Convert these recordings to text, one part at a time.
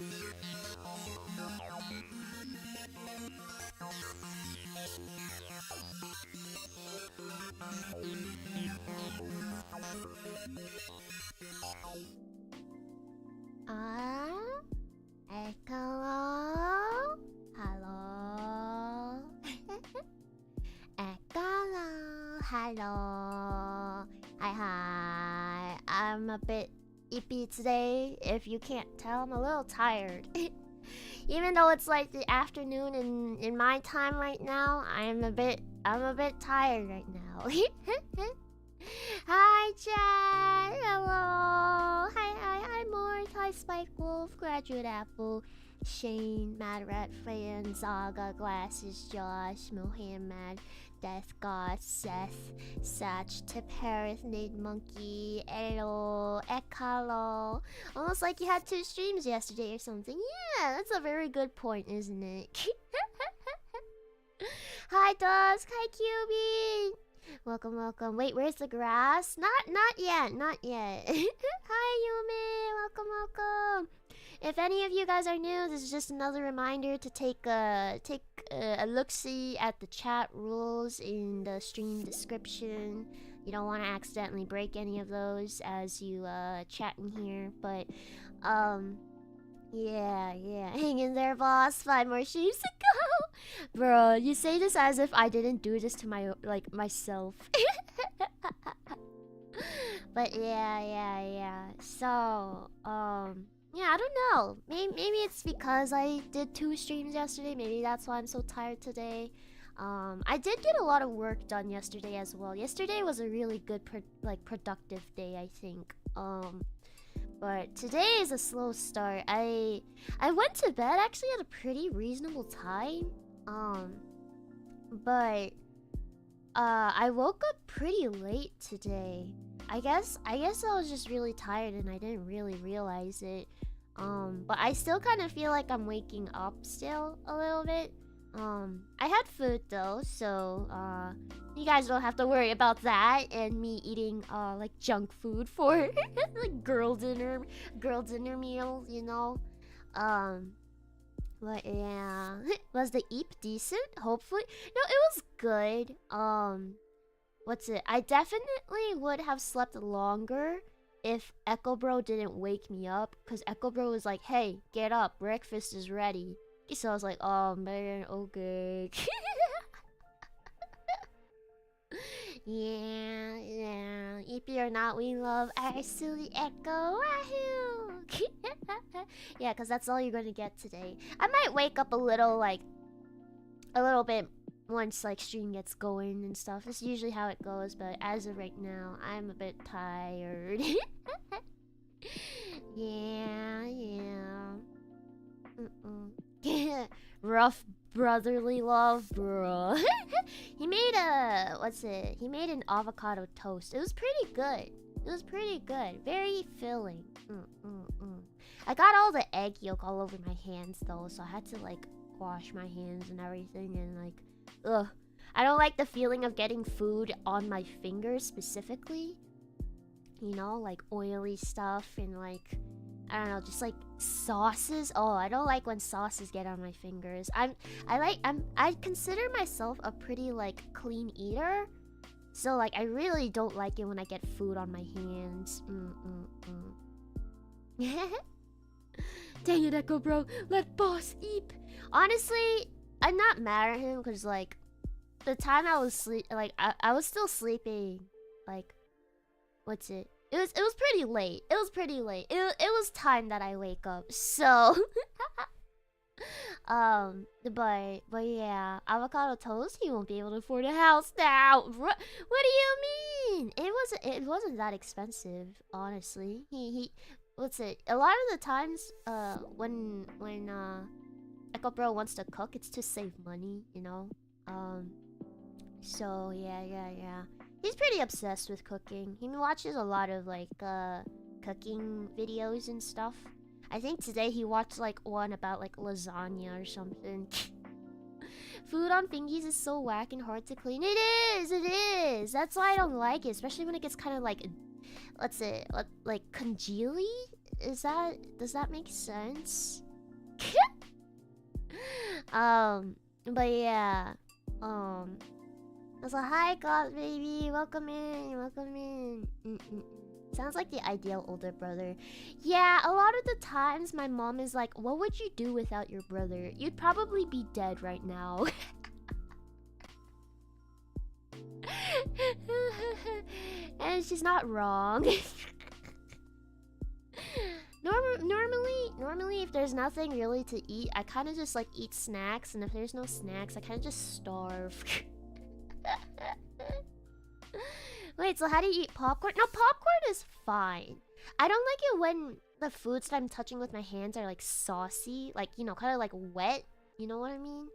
Hello? Hello? Hello? Hi. I'm a bit ippy today. If you can't tell, I'm a little tired. Even though it's like the afternoon in my time right now, I'm a bit tired right now. Hi, chat. Hello. Hi, Mort. Hi, Spike Wolf, Graduate Apple, Shane, Mad Rat Fan, Zaga, Glasses, Josh, Mohammed, Death God, Seth, Satch, Tip Harris, Nate Monkey, Elo, Ekalo. Almost like you had 2 streams yesterday or something. Yeah, that's a very good point, isn't it? Hi, Dusk. Hi, QB. Welcome, welcome. Wait, where's the grass? Not yet. Hi, Yumi. Welcome. If any of you guys are new, this is just another reminder to take a look-see at the chat rules in the stream description. You don't want to accidentally break any of those as you chat in here, but yeah. Hang in there, boss. 5 more streams to go. Bro, you say this as if I didn't do this to myself. But yeah. So, yeah, I don't know. Maybe it's because I did 2 streams yesterday. Maybe that's why I'm so tired today. I did get a lot of work done yesterday as well. Yesterday was a really good productive day, I think. But today is a slow start. I went to bed actually at a pretty reasonable time. But I woke up pretty late today. I guess I was just really tired and I didn't really realize it. But I still kind of feel like I'm waking up still a little bit. I had food though, so you guys don't have to worry about that and me eating like junk food for like girl dinner meal, you know. But yeah, was the eep decent? Hopefully, no, it was good. What's it? I definitely would have slept longer if Echo Bro didn't wake me up, because Echo Bro was like, "Hey, get up, breakfast is ready." So I was like, "Oh man, okay." Yeah. EP or not, we love our silly Echo. Wahoo! Yeah, because that's all you're gonna get today. I might wake up a little bit once like stream gets going and stuff. That's usually how it goes, but as of right now, I'm a bit tired. Yeah. Rough brotherly love, bro. He made an avocado toast. It was pretty good. Very filling. I got all the egg yolk all over my hands though, so I had to like wash my hands and everything, and like, ugh. I don't like the feeling of getting food on my fingers specifically. You know, like oily stuff and like, I don't know, just like sauces. Oh, I don't like when sauces get on my fingers. I consider myself a pretty like clean eater. So like I really don't like it when I get food on my hands. Dang it, Echo Bro, let boss eep. Honestly, I'm not mad at him because like the time I was I was still sleeping. Like, what's it? It was pretty late. It was time that I wake up. So but yeah, avocado toast, he won't be able to afford a house now. What do you mean? It wasn't that expensive, honestly. He what's it? A lot of the times when Echo Bro wants to cook, it's to save money, you know? So yeah. He's pretty obsessed with cooking. He watches a lot of like cooking videos and stuff. I think today he watched like one about like lasagna or something. Food on fingies is so whack and hard to clean. It is. That's why I don't like it, especially when it gets kind of like, like congealy. Does that make sense? But yeah. So hi, God baby, welcome in, welcome in. Sounds like the ideal older brother. Yeah, a lot of the times my mom is like, "What would you do without your brother? You'd probably be dead right now." And she's not wrong. Normally, if there's nothing really to eat, I kind of just like eat snacks, and if there's no snacks, I kind of just starve. Wait, so how do you eat popcorn? No, popcorn is fine. I don't like it when the foods that I'm touching with my hands are like saucy, like, you know, kind of like wet. You know what I mean?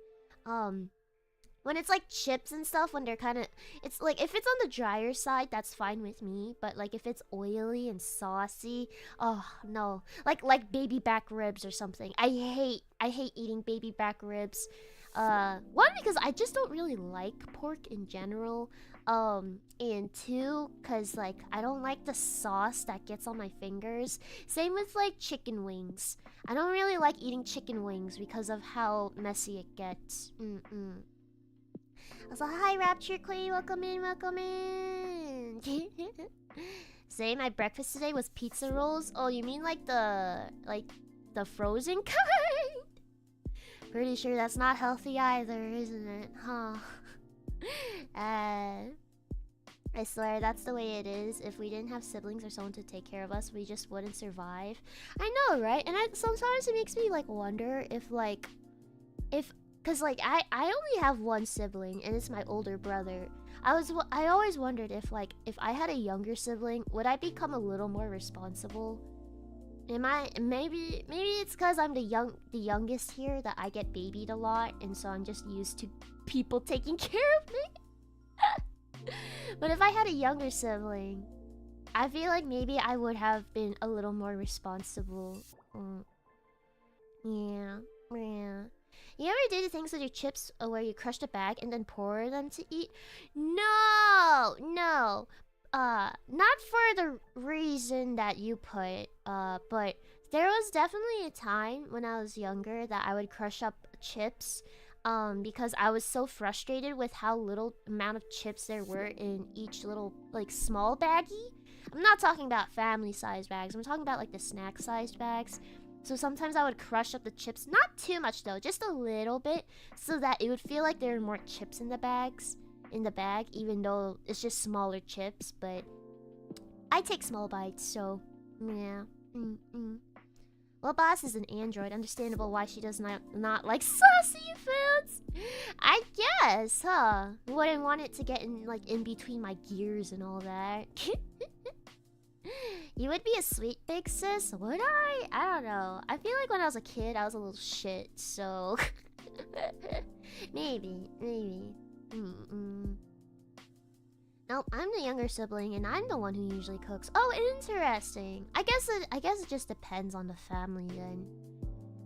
When it's like chips and stuff, when they're kind of, it's like if it's on the drier side, that's fine with me. But like if it's oily and saucy, oh no, like baby back ribs or something. I hate eating baby back ribs. One, because I just don't really like pork in general. And two, cause like I don't like the sauce that gets on my fingers. Same with like chicken wings. I don't really like eating chicken wings because of how messy it gets. So hi Rapture Queen, welcome in, welcome in. Say my breakfast today was pizza rolls. Oh, you mean like the frozen kind? Pretty sure that's not healthy either, isn't it? Huh? I swear that's the way it is. If we didn't have siblings or someone to take care of us, we just wouldn't survive. I know, right? And sometimes it makes me like wonder if cause like I only have one sibling and it's my older brother. I always wondered if I had a younger sibling, would I become a little more responsible? Maybe it's cause I'm the youngest here that I get babied a lot, and so I'm just used to people taking care of me. But if I had a younger sibling, I feel like maybe I would have been a little more responsible. Yeah. You ever do the things with your chips where you crush the bag and then pour them to eat? No. Not for the reason that you put. But there was definitely a time when I was younger that I would crush up chips. Because I was so frustrated with how little amount of chips there were in each little like small baggie. I'm not talking about family-sized bags. I'm talking about like the snack-sized bags. So sometimes I would crush up the chips, not too much though, just a little bit, so that it would feel like there were more chips in the bag, even though it's just smaller chips. But I take small bites, so yeah. Well, Boss is an android. Understandable why she does not like saucy foods. I guess, huh? Wouldn't want it to get in between my gears and all that. You would be a sweet big sis, would I? I don't know. I feel like when I was a kid, I was a little shit, so maybe. Nope, I'm the younger sibling, and I'm the one who usually cooks. Oh, interesting. I guess it just depends on the family then.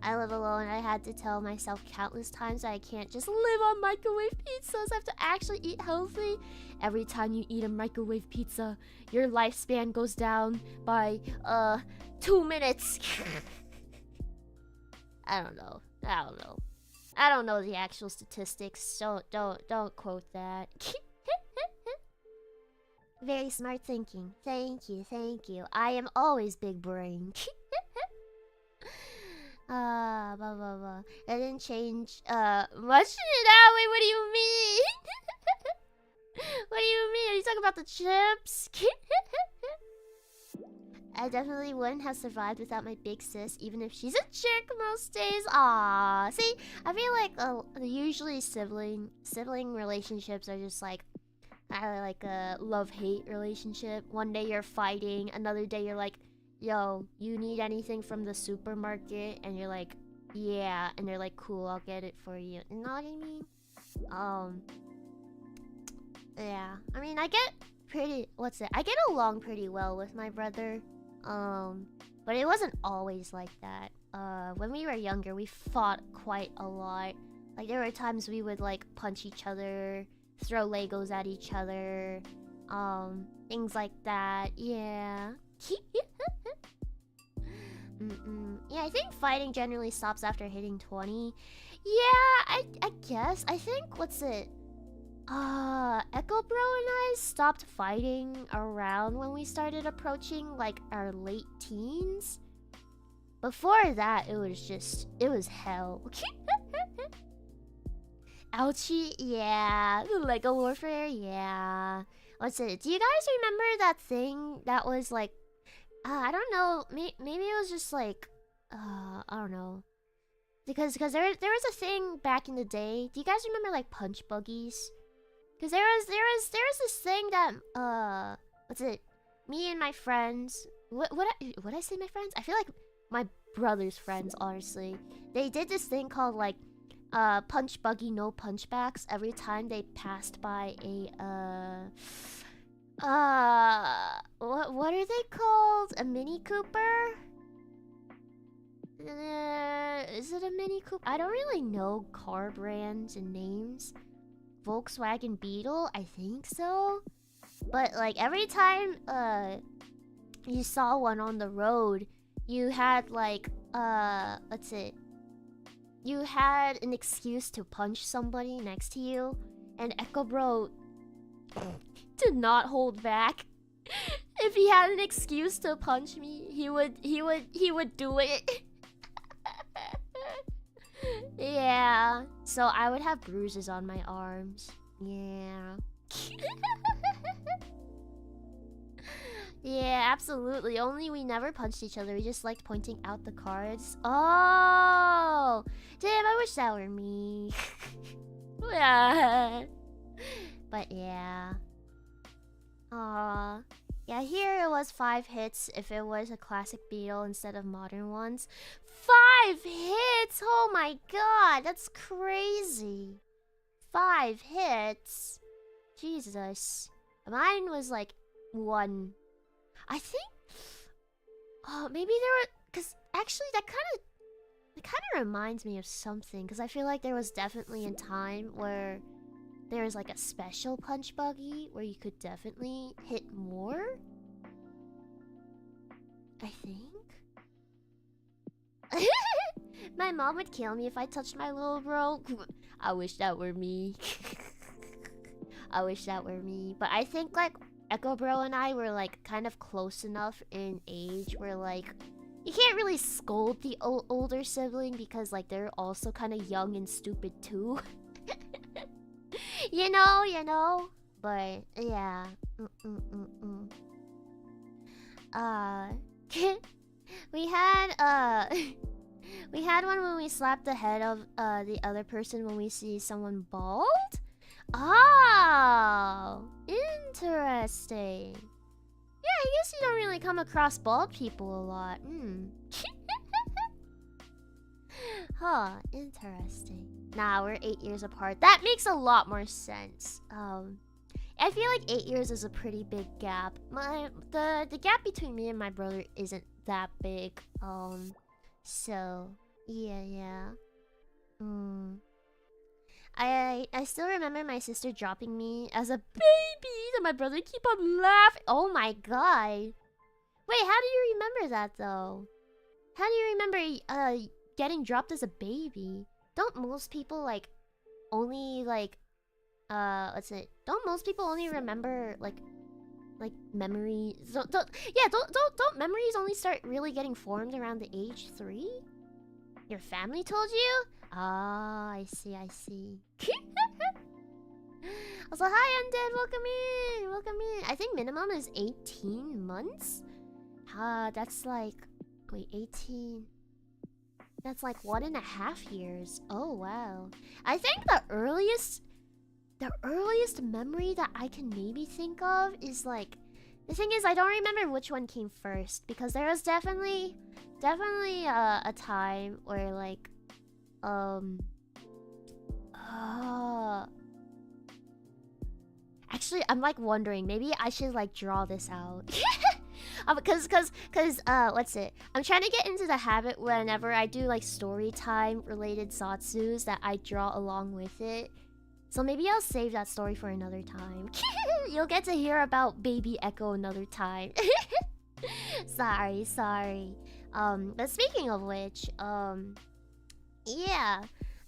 I live alone. I had to tell myself countless times that I can't just live on microwave pizzas. I have to actually eat healthy. Every time you eat a microwave pizza, your lifespan goes down by 2 minutes. I don't know. I don't know the actual statistics. So don't quote that. Very smart thinking. Thank you. I am always big brain. Blah blah blah. That didn't change much. Wait, what do you mean? What do you mean? Are you talking about the chips? I definitely wouldn't have survived without my big sis, even if she's a jerk most days. Aww. See, I feel like usually sibling relationships are just like a love-hate relationship. One day you're fighting, another day you're like, yo, you need anything from the supermarket? And you're like, yeah. And they're like, cool, I'll get it for you. You know what I mean? Yeah. I mean, I get along pretty well with my brother. But it wasn't always like that. When we were younger, we fought quite a lot. Like, there were times we would, like, punch each other, throw Legos at each other, things like that. Yeah. Yeah, I think fighting generally stops after hitting 20. Yeah, I guess. I think, what's it? Echo Bro and I stopped fighting around when we started approaching, like, our late teens. Before that, it was hell. Ouchie, yeah. Lego Warfare, yeah. What's it? Do you guys remember that thing that was like, I don't know, maybe it was just like, I don't know. Because there was a thing back in the day. Do you guys remember like punch buggies? Because there was this thing that, what's it? Me and my friends, what I say my friends? I feel like my brother's friends, honestly. They did this thing called like, punch buggy no punchbacks every time they passed by a what are they called? A Mini Cooper? Is it a Mini Cooper? I don't really know car brands and names. Volkswagen Beetle? I think so. But like every time you saw one on the road, you had like what's it? You had an excuse to punch somebody next to you, and Echo Bro did not hold back. If he had an excuse to punch me, he would do it. Yeah. So I would have bruises on my arms. Yeah. Yeah, absolutely. Only we never punched each other. We just liked pointing out the cards. Oh! Damn, I wish that were me. Yeah. But yeah. Aw. Yeah, here it was 5 hits if it was a classic Beetle instead of modern ones. 5 hits? Oh my god, that's crazy. 5 hits? Jesus. Mine was like 1. I think... Oh, maybe there were... Because actually that kind of reminds me of something. Because I feel like there was definitely a time where there was like a special punch buggy where you could definitely hit more. I think. My mom would kill me if I touched my little bro. I wish that were me. I wish that were me. But I think like Echo Bro and I were like kind of close enough in age where like you can't really scold the older sibling because like they're also kind of young and stupid too. you know. But yeah. We had we had one when we slapped the head of the other person when we see someone bald. Oh, interesting. Yeah, I guess you don't really come across bald people a lot. Huh, interesting. Nah, we're 8 years apart. That makes a lot more sense. I feel like 8 years is a pretty big gap. The gap between me and my brother isn't that big. So yeah. I still remember my sister dropping me as a baby and my brother keep on laughing. Oh my god. Wait, how do you remember that though? How do you remember getting dropped as a baby? Don't most people like only like what's it? Don't most people only remember like memories? Don't memories only start really getting formed around the age 3? Your family told you? Ah, I see. Also, hi Undead, welcome in. I think minimum is 18 months. That's like, wait, 18. That's like 1.5 years. Oh wow. I think the earliest memory that I can maybe think of is like, the thing is I don't remember which one came first because there was definitely a time where like actually I'm like wondering maybe I should like draw this out. Cause what's it? I'm trying to get into the habit whenever I do like story time related satsus that I draw along with it. So maybe I'll save that story for another time. You'll get to hear about Baby Echo another time. Sorry. But speaking of which, yeah,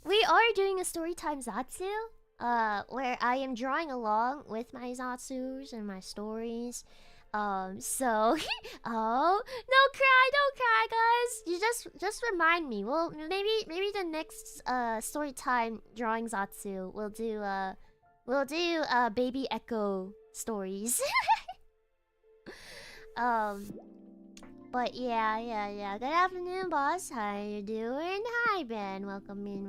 we are doing a storytime Zatsu, where I am drawing along with my Zatsus and my stories. So, oh, don't cry, guys. You just remind me. Well, maybe the next storytime drawing Zatsu we'll do baby echo stories. um. But yeah. Good afternoon, boss. How you doing? Hi, Ben. Welcome in.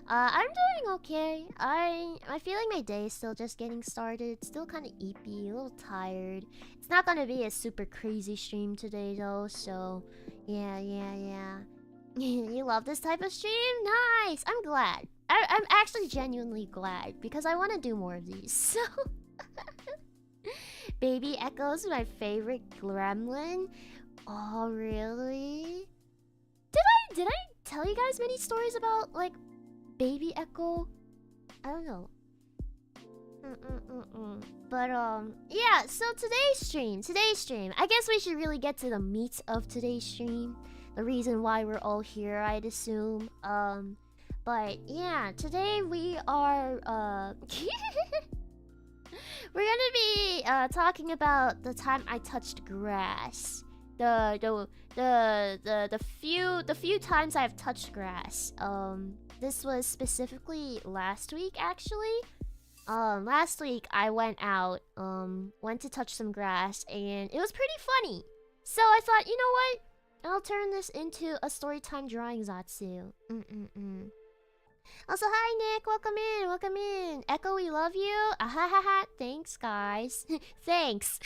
I'm doing okay. I feel like my day is still just getting started. Still kind of eepy, a little tired. It's not gonna be a super crazy stream today, though. So, yeah. You love this type of stream? Nice. I'm glad. I'm actually genuinely glad because I want to do more of these. So. Baby Echo's my favorite gremlin. Oh, really? Did I tell you guys many stories about like Baby Echo? I don't know. But yeah. So today's stream. I guess we should really get to the meat of today's stream. The reason why we're all here, I'd assume. But yeah, today we are we're gonna be talking about the time I touched grass. The few times I've touched grass. This was specifically last week, actually. Last week I went out, went to touch some grass, and it was pretty funny. So I thought, you know what? I'll turn this into a storytime drawing Zatsu. Also, hi Nick, welcome in. Echo, we love you. Ahahaha, thanks guys. Thanks.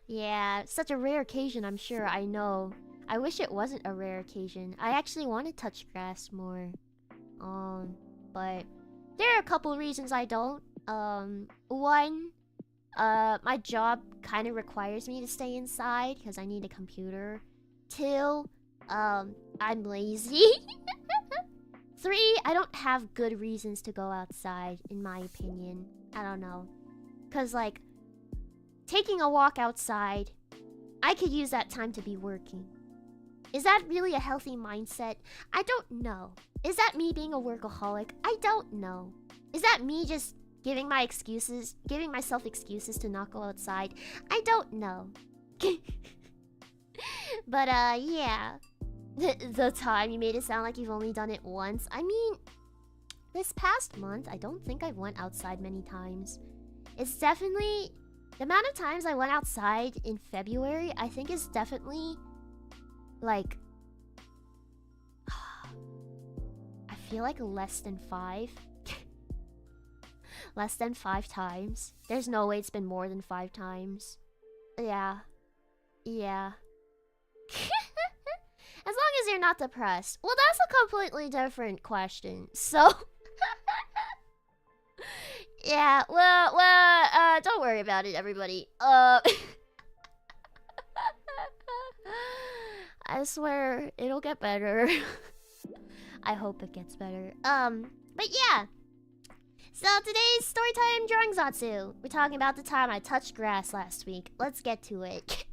Yeah, such a rare occasion, I'm sure, I know. I wish it wasn't a rare occasion. I actually want to touch grass more. But there are a couple reasons I don't. One, my job kind of requires me to stay inside because I need a computer. Two, I'm lazy. 3, I don't have good reasons to go outside, in my opinion. I don't know. Cause like, taking a walk outside, I could use that time to be working. Is that really a healthy mindset? I don't know. Is that me being a workaholic? I don't know. Is that me just giving myself excuses to not go outside? I don't know. But yeah. The time you made it sound like you've only done it once. I mean, this past month, I don't think I went outside many times. It's definitely... The amount of times I went outside in February, I think is definitely... Like... I feel like less than 5. Less than 5 times. There's no way it's been more than 5 times. Yeah. As long as you're not depressed. Well, that's a completely different question. So... yeah, well, don't worry about it, everybody. I swear, it'll get better. I hope it gets better. But yeah. So today's storytime drawing Zatsu. We're talking about the time I touched grass last week. Let's get to it.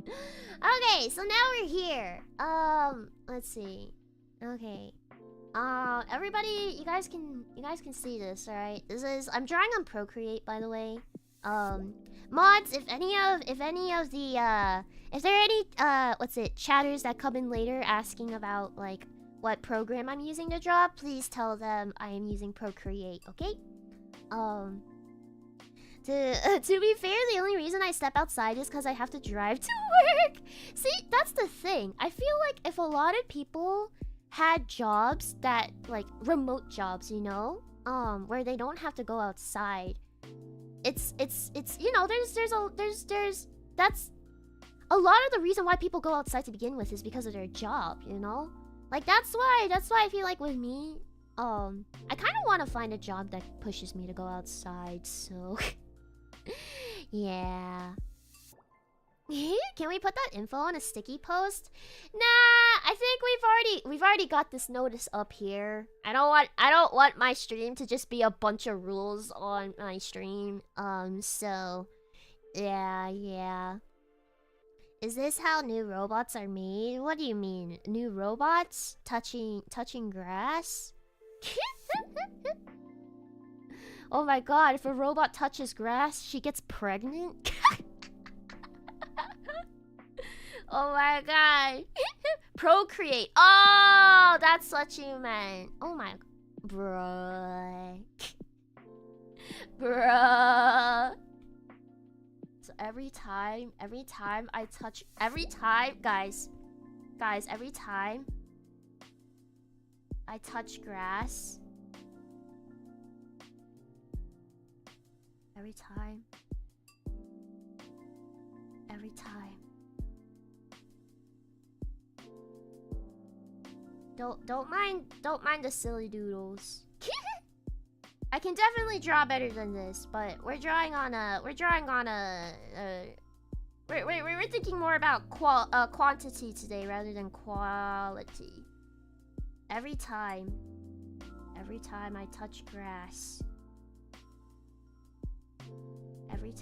Okay, so now we're here. Let's see. Okay. Everybody, you guys can see this, alright? I'm drawing on Procreate, by the way. Mods, if there are any chatters that come in later asking about like what program I'm using to draw, please tell them I am using Procreate, okay? To be fair, the only reason I step outside is because I have to drive to work. See, that's the thing. I feel like if a lot of people had jobs that, like, remote jobs, you know? Where they don't have to go outside. It's you know, that's a lot of the reason why people go outside to begin with is because of their job, you know? Like, that's why I feel like with me, I kind of want to find a job that pushes me to go outside, so... Yeah. Can we put that info on a sticky post? Nah, I think we've already got this notice up here. I don't want my stream to just be a bunch of rules on my stream. So Yeah. Is this how new robots are made? What do you mean? New robots? Touching grass? Oh my god, if a robot touches grass, she gets pregnant? Oh my god. Procreate. Oh, that's what you meant. Oh my... Bruh. Bruh. So every time I touch... Guys, every time I touch grass... Every time... Don't mind the silly doodles. I can definitely draw better than this, but we're thinking more about quantity today rather than quality. Every time I touch grass. Every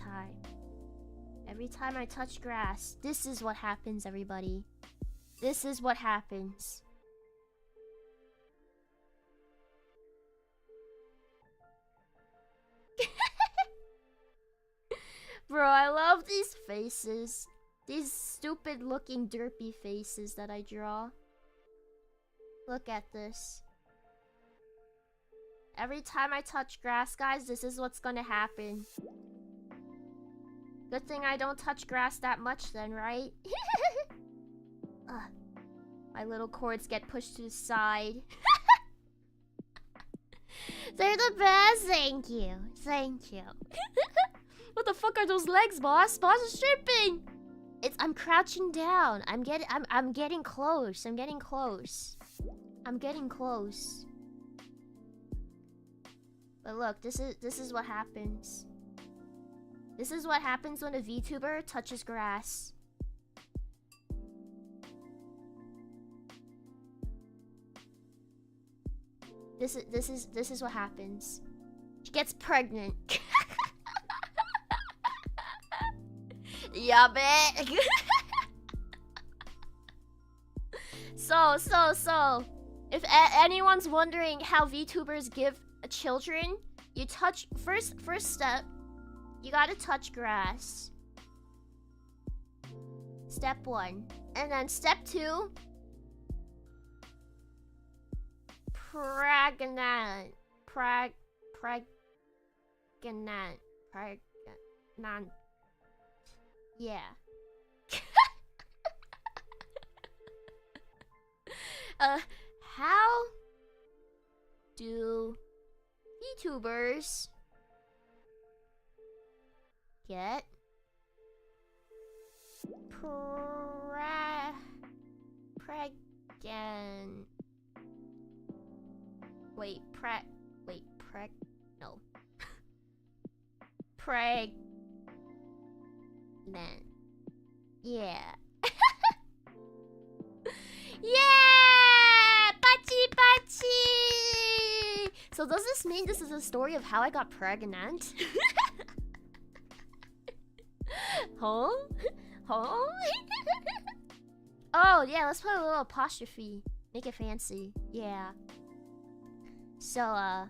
time I touch grass. This is what happens, everybody. This is what happens. Bro, I love these faces. These stupid looking derpy faces that I draw. Look at this. Every time I touch grass, guys, this is what's gonna happen. Good thing I don't touch grass that much then, right? My little cords get pushed to the side. They're the best, thank you. What the fuck are those legs, boss? Boss is stripping. I'm crouching down. I'm getting close. I'm getting close. But look, this is what happens. This is what happens when a VTuber touches grass. This is what happens. She gets pregnant. Yeah, bet. So, if anyone's wondering how VTubers give children, you touch first step, you gotta touch grass. Step 1. And then step 2, pregnant. Yeah. How do VTubers get pregnant? No. Pregnant. Yeah. Yeah! Pachi! So does this mean this is a story of how I got pregnant? Huh? Oh, yeah, let's put a little apostrophe. Make it fancy. Yeah. So, yeah!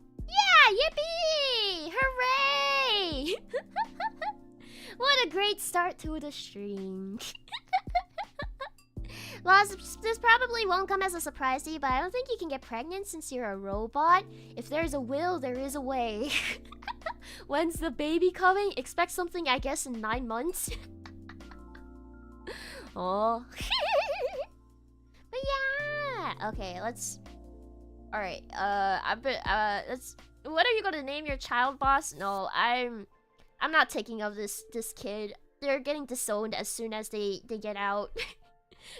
Yippee! Hooray! What a great start to the stream. Well, this probably won't come as a surprise to you, but I don't think you can get pregnant since you're a robot. If there's a will, there is a way. When's the baby coming? Expect something, I guess, in 9 months. Oh. But yeah. Okay, let's... Alright, let's... What are you gonna name your child, boss? No, I'm not taking of this kid. They're getting disowned as soon as they get out.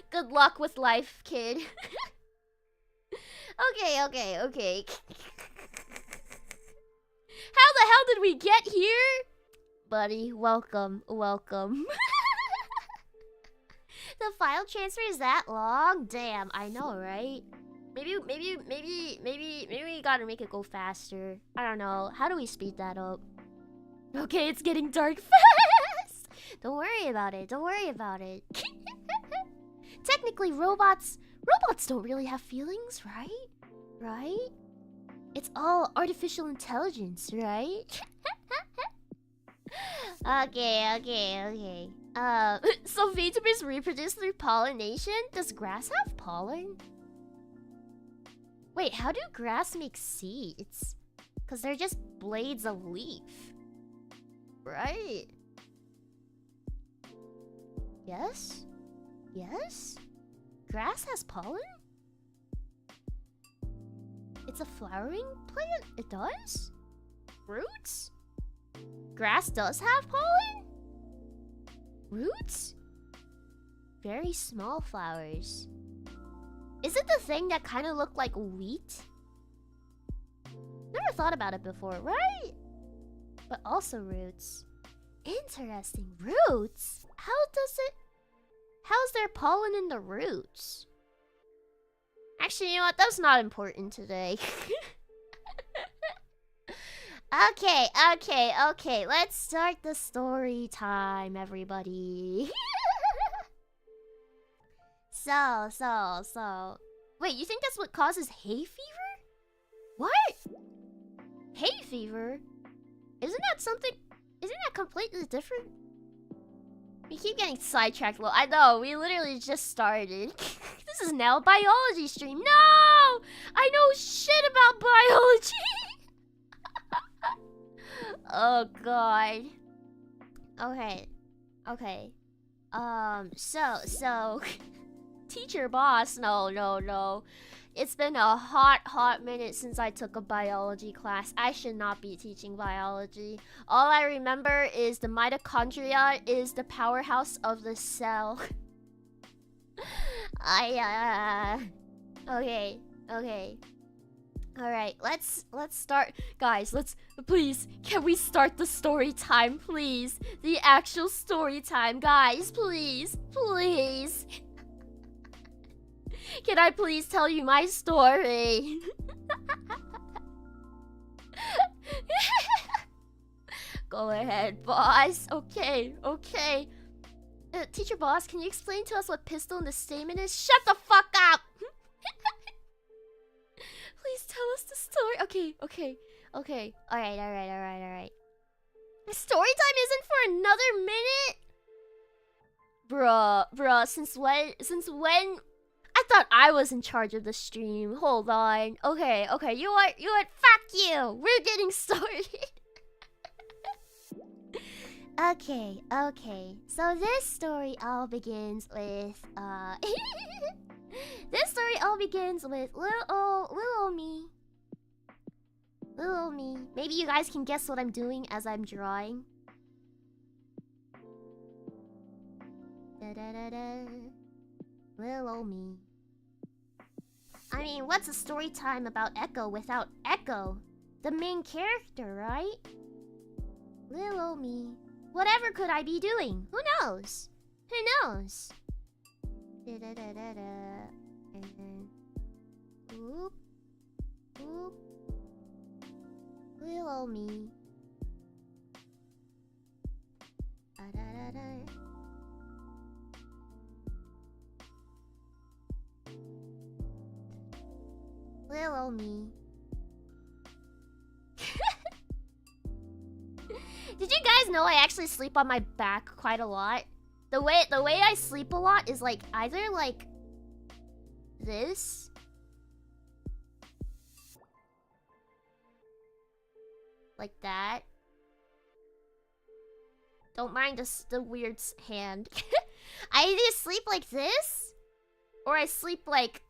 Good luck with life, kid. Okay. How the hell did we get here? Buddy, welcome. The file transfer is that long? Damn, I know, right? Maybe we gotta make it go faster. I don't know. How do we speed that up? Okay, it's getting dark fast. Don't worry about it. Don't worry about it. Technically, robots don't really have feelings, right? Right? It's all artificial intelligence, right? Okay. So vegetables reproduce through pollination? Does grass have pollen? Wait, how do grass make seeds? Because they're just blades of leaf. Right? Yes? Yes? Grass has pollen? It's a flowering plant? It does? Roots? Grass does have pollen? Roots? Very small flowers. Is it the thing that kind of looked like wheat? Never thought about it before, right? But also roots. Interesting. Roots? How's there pollen in the roots? Actually, you know what? That's not important today. Okay. Let's start the story time, everybody. So. Wait, you think that's what causes hay fever? What? Hay fever? Isn't that completely different? We keep getting sidetracked. Well, I know, we literally just started. This is now a biology stream. No! I know shit about biology! Oh, God. Okay. So... Teacher boss, no. It's been a hot minute since I took a biology class. I should not be teaching biology. All I remember is the mitochondria is the powerhouse of the cell. Okay. Alright, let's start. Guys, please, can we start the story time, please? The actual story time, guys, please. Can I please tell you my story? Go ahead, boss. Okay. Teacher boss, can you explain to us what pistil in the stamen is? Shut the fuck up! Please tell us the story. Okay. Alright. Story time isn't for another minute? Bruh, since when? I thought I was in charge of the stream. Hold on. Okay. You know what? Fuck you. We're getting started. Okay. So this story all begins with little me. Little me. Maybe you guys can guess what I'm doing as I'm drawing. Little me. I mean, what's a story time about Echo without Echo? The main character, right? Little me. Whatever could I be doing? Who knows? And then... Oop. Little me. Little me. Did you guys know I actually sleep on my back quite a lot? The way I sleep a lot is like either like this, like that. Don't mind the weird hand. I either sleep like this or I sleep like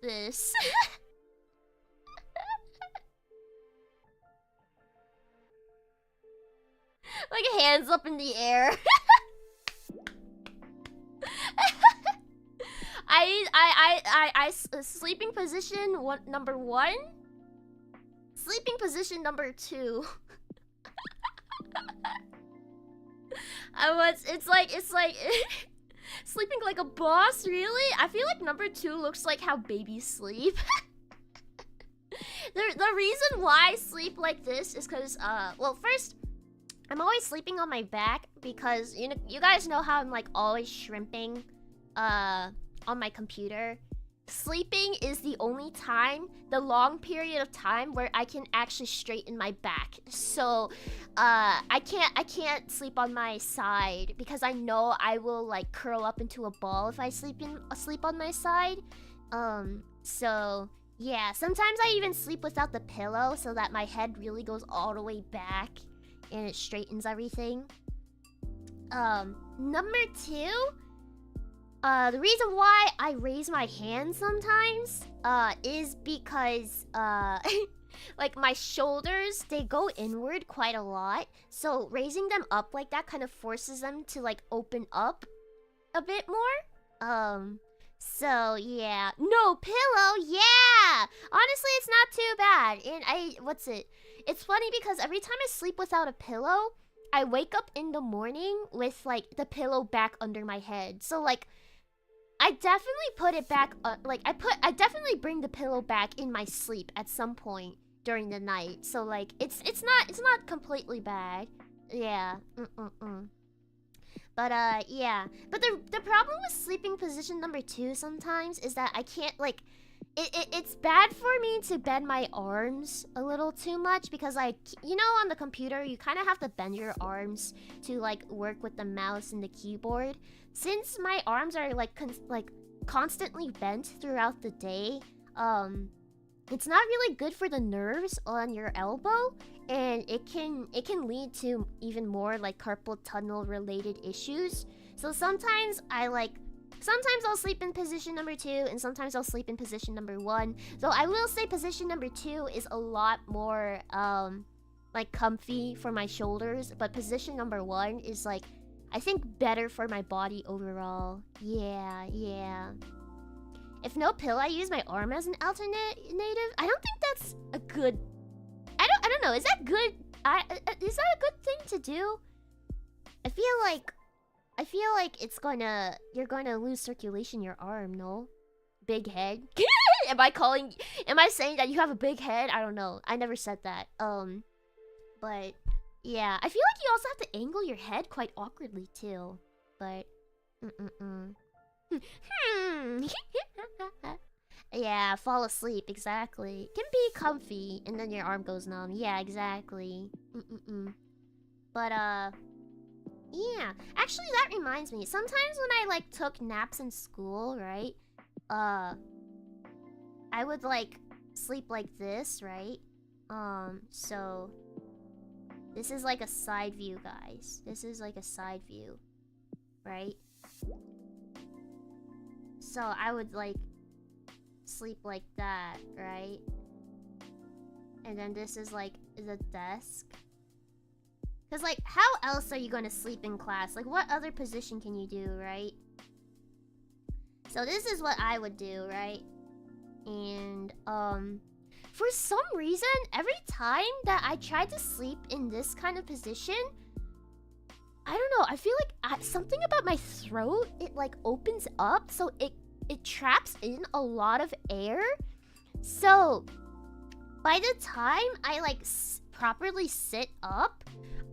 this. Like hands up in the air. I sleeping position number 1. Sleeping position number 2. It's like sleeping like a boss, really? I feel like number 2 looks like how babies sleep. The reason why I sleep like this is because well, first I'm always sleeping on my back because you guys know how I'm like always shrimping on my computer. Sleeping is the only time, the long period of time where I can actually straighten my back. So I can't sleep on my side because I know I will like curl up into a ball if I sleep on my side. So yeah, sometimes I even sleep without the pillow so that my head really goes all the way back and it straightens everything. Number 2, the reason why I raise my hands sometimes is because like my shoulders, they go inward quite a lot. So raising them up like that kind of forces them to like open up a bit more. So yeah. No pillow, yeah! Honestly, it's not too bad. And it's funny because every time I sleep without a pillow, I wake up in the morning with like the pillow back under my head. So like I definitely put it back I definitely bring the pillow back in my sleep at some point during the night. So like it's not completely bad. Yeah. But yeah. But the problem with sleeping position number 2 sometimes is that I can't like it's bad for me to bend my arms a little too much because like on the computer you kind of have to bend your arms to like work with the mouse and the keyboard. Since my arms are like constantly bent throughout the day, it's not really good for the nerves on your elbow, and it can lead to even more like carpal tunnel related issues. So sometimes I'll sleep in position number 2 and sometimes I'll sleep in position number 1. So I will say position number 2 is a lot more like comfy for my shoulders, but position number 1 is like I think better for my body overall. Yeah. If no pillow, I use my arm as an alternative. I don't think that's a good... I don't know. Is that good? Is that a good thing to do? I feel like you're gonna lose circulation in your arm, no? Big head? Am I saying that you have a big head? I don't know. I never said that. But yeah, I feel like you also have to angle your head quite awkwardly too. But yeah, fall asleep, exactly. Can be comfy and then your arm goes numb. Yeah, exactly. But yeah, actually that reminds me. Sometimes when I like took naps in school, right? I would like sleep like this, right? So this is like a side view, guys. This is like a side view, right? So I would like sleep like that, right? And then this is like the desk. Cause like, how else are you gonna sleep in class? Like, what other position can you do, right? So this is what I would do, right? And for some reason, every time that I try to sleep in this kind of position, I don't know, I feel like something about my throat, it like opens up, so it traps in a lot of air. So by the time I like properly sit up,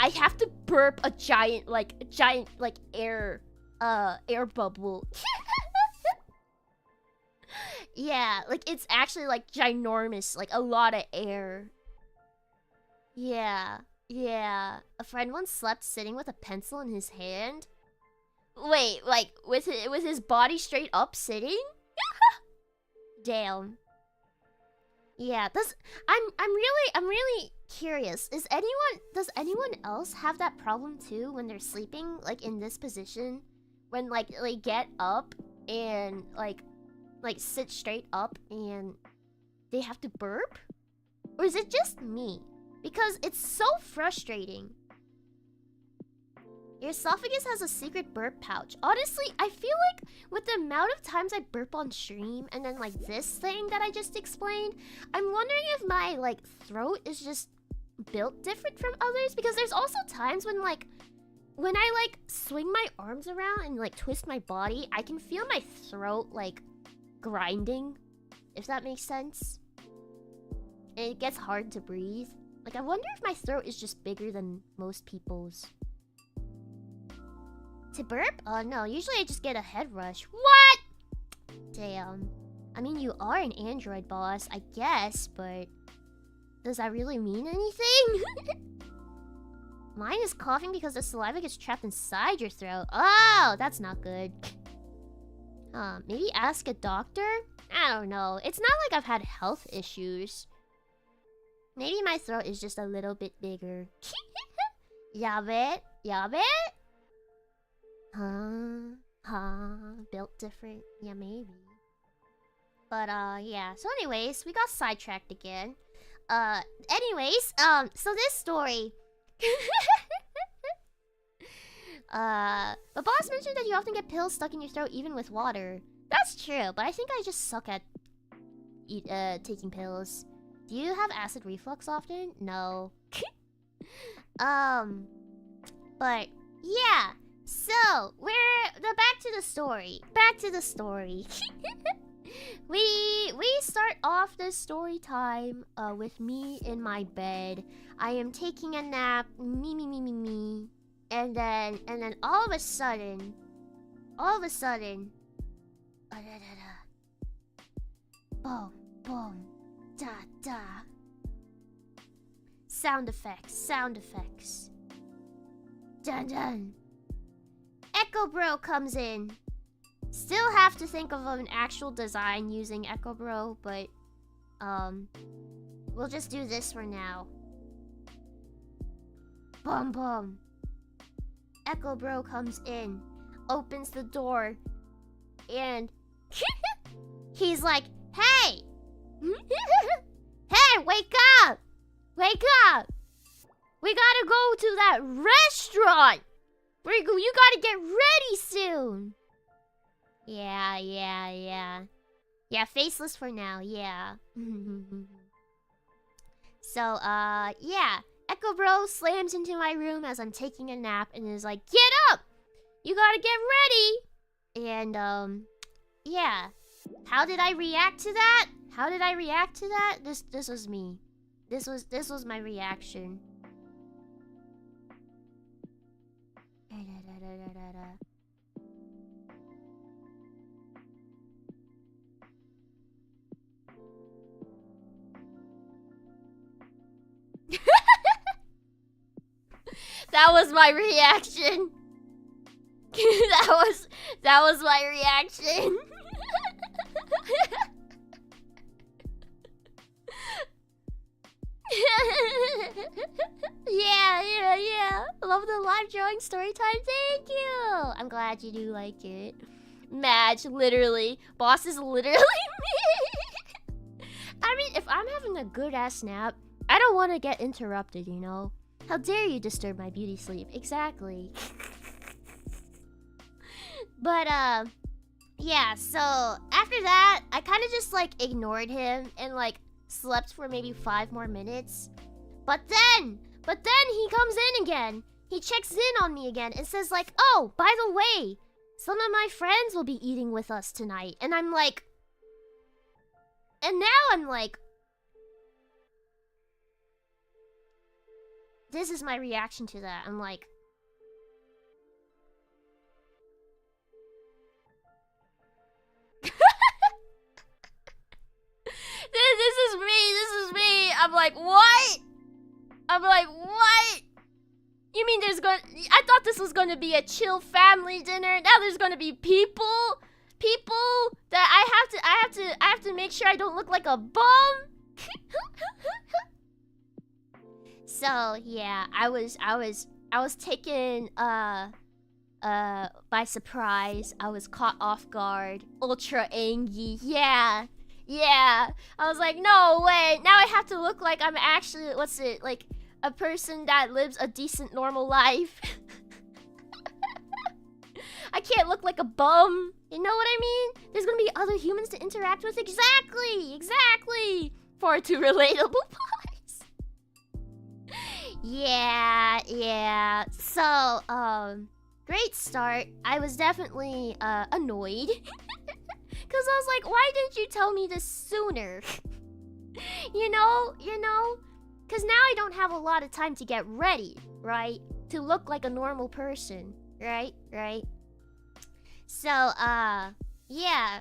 I have to burp a giant air bubble. Yeah, like it's actually like ginormous, like a lot of air. Yeah. A friend once slept sitting with a pencil in his hand. Wait, like with his body straight up sitting? Damn. Yeah, I'm really curious. Does anyone else have that problem too when they're sleeping like in this position? When like they get up and like sit straight up and they have to burp? Or is it just me? Because it's so frustrating. Your esophagus has a secret burp pouch. Honestly, I feel like with the amount of times I burp on stream and then like this thing that I just explained, I'm wondering if my like throat is just built different from others, because there's also times when I like swing my arms around and like twist my body, I can feel my throat like grinding, if that makes sense. And it gets hard to breathe. Like, I wonder if my throat is just bigger than most people's. To burp? Oh, no. Usually I just get a head rush. What? Damn. I mean, you are an android boss, I guess, but... does that really mean anything? Mine is coughing because the saliva gets trapped inside your throat. Oh, that's not good. Maybe ask a doctor? I don't know. It's not like I've had health issues. Maybe my throat is just a little bit bigger. Yabe? Yabe? Built different? Yeah, maybe. But, yeah. So anyways, we got sidetracked again. So this story... the boss mentioned that you often get pills stuck in your throat even with water. That's true, but I think I just suck at taking pills. Do you have acid reflux often? No. But yeah. So back to the story. Back to the story. We start off this story time with me in my bed. I am taking a nap. Me. And then all of a sudden, boom, boom, da da. Sound effects. Dun dun. Echo Bro comes in. Still have to think of an actual design using Echo Bro, but we'll just do this for now. Boom boom. Echo Bro comes in, opens the door, and he's like, "Hey! Hey, wake up! Wake up! We gotta go to that restaurant! You gotta get ready soon!" Yeah, faceless for now, yeah. So, yeah. Echo Bro slams into my room as I'm taking a nap and is like, "Get up! You gotta get ready!" And, yeah. How did I react to that? This was me. This was my reaction. That was my reaction. that was my reaction. Yeah. Love the live drawing story time. Thank you. I'm glad you do like it. Match, literally. Boss is literally me. I mean, if I'm having a good ass nap, I don't want to get interrupted, you know? How dare you disturb my beauty sleep? Exactly. But, yeah, so after that, I kind of just, like, ignored him and, like, slept for maybe 5 more minutes. But then he comes in again. He checks in on me again and says, like, "Oh, by the way, some of my friends will be eating with us tonight." And I'm like... And now I'm like... This is my reaction to that. I'm like... This is me. I'm like, what? You mean I thought this was gonna be a chill family dinner. Now there's gonna be people that I have to make sure I don't look like a bum. So yeah, I was taken by surprise. I was caught off guard, ultra angry. Yeah. I was like, no way. Now I have to look like I'm actually, like a person that lives a decent, normal life. I can't look like a bum. You know what I mean? There's gonna be other humans to interact with. Exactly. Far too relatable parts. Yeah. So, great start. I was definitely, annoyed. Because I was like, why didn't you tell me this sooner? You know? Cause now I don't have a lot of time to get ready, right? To look like a normal person, right? So, yeah.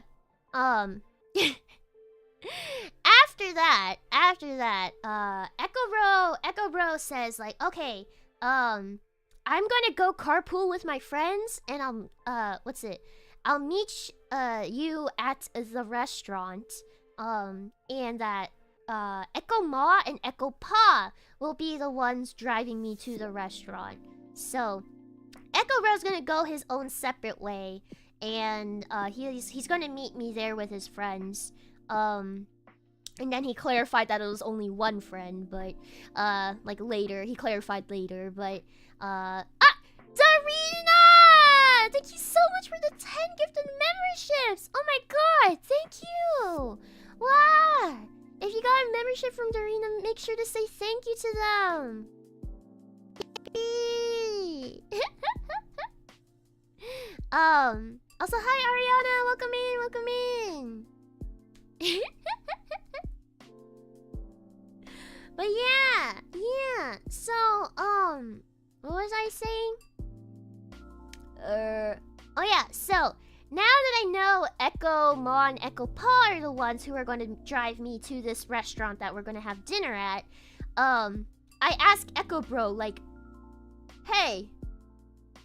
After that, Echo Bro says like, okay, I'm gonna go carpool with my friends, and I'll meet you at the restaurant. And that Echo Ma and Echo Pa will be the ones driving me to the restaurant. So Echo Bro's gonna go his own separate way, and he's gonna meet me there with his friends. And then he clarified that it was only one friend, but like later, he clarified later, but Darina! Thank you so much for the 10 gifted memberships! Oh my god, thank you! Wow! If you got a membership from Darina, make sure to say thank you to them! Also, hi Ariana! Welcome in! But yeah. So, what was I saying? Oh yeah, so now that I know Echo Ma and Echo Pa are the ones who are going to drive me to this restaurant that we're going to have dinner at, I asked Echo Bro, like, hey,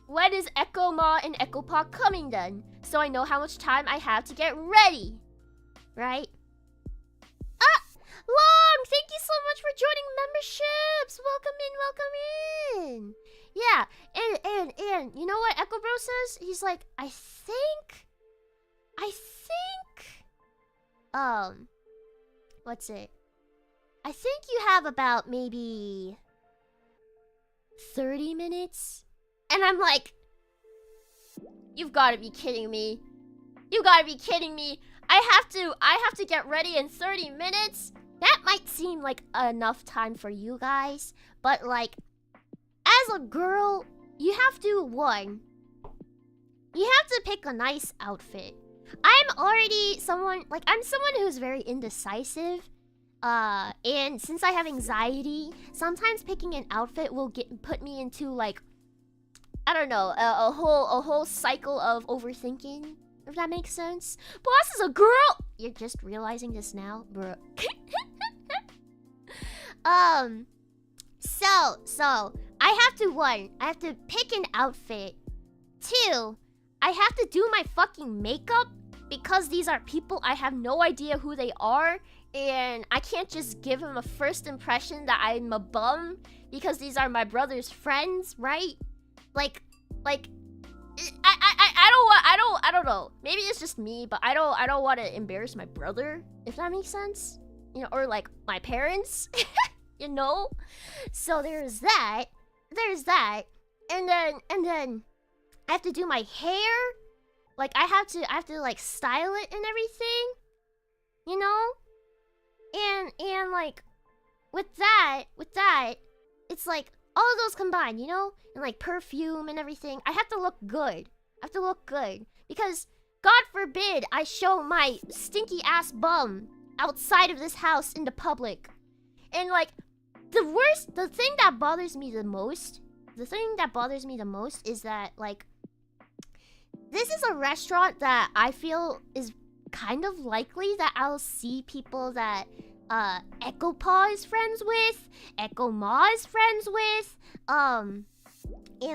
when is Echo Ma and Echo Pa coming then? So I know how much time I have to get ready. Right? Long, thank you so much for joining memberships. Welcome in. Yeah, and you know what Echo Bro says? He's like, I think, what's it? I think you have about maybe 30 minutes. And I'm like, you've got to be kidding me. I have to get ready in 30 minutes. That might seem like enough time for you guys, but like, as a girl, you have to pick a nice outfit. I'm someone who's very indecisive. And since I have anxiety, sometimes picking an outfit will put me into like, I don't know, a whole cycle of overthinking. If that makes sense. Boss is a girl! You're just realizing this now, bro. So I have to pick an outfit. 2, I have to do my fucking makeup because these are people I have no idea who they are, and I can't just give them a first impression that I'm a bum because these are my brother's friends, right? Like I don't know. Maybe it's just me, but I don't want to embarrass my brother, if that makes sense. You know, or like my parents. You know? So there's that. And then I have to do my hair. Like I have to like style it and everything. You know? And like with that, it's like all of those combined, you know? And like perfume and everything. I have to look good. Because God forbid I show my stinky ass bum outside of this house in the public. And like the thing that bothers me the most is that like this is a restaurant that I feel is kind of likely that I'll see people that Echo Pa is friends with, Echo Ma is friends with, and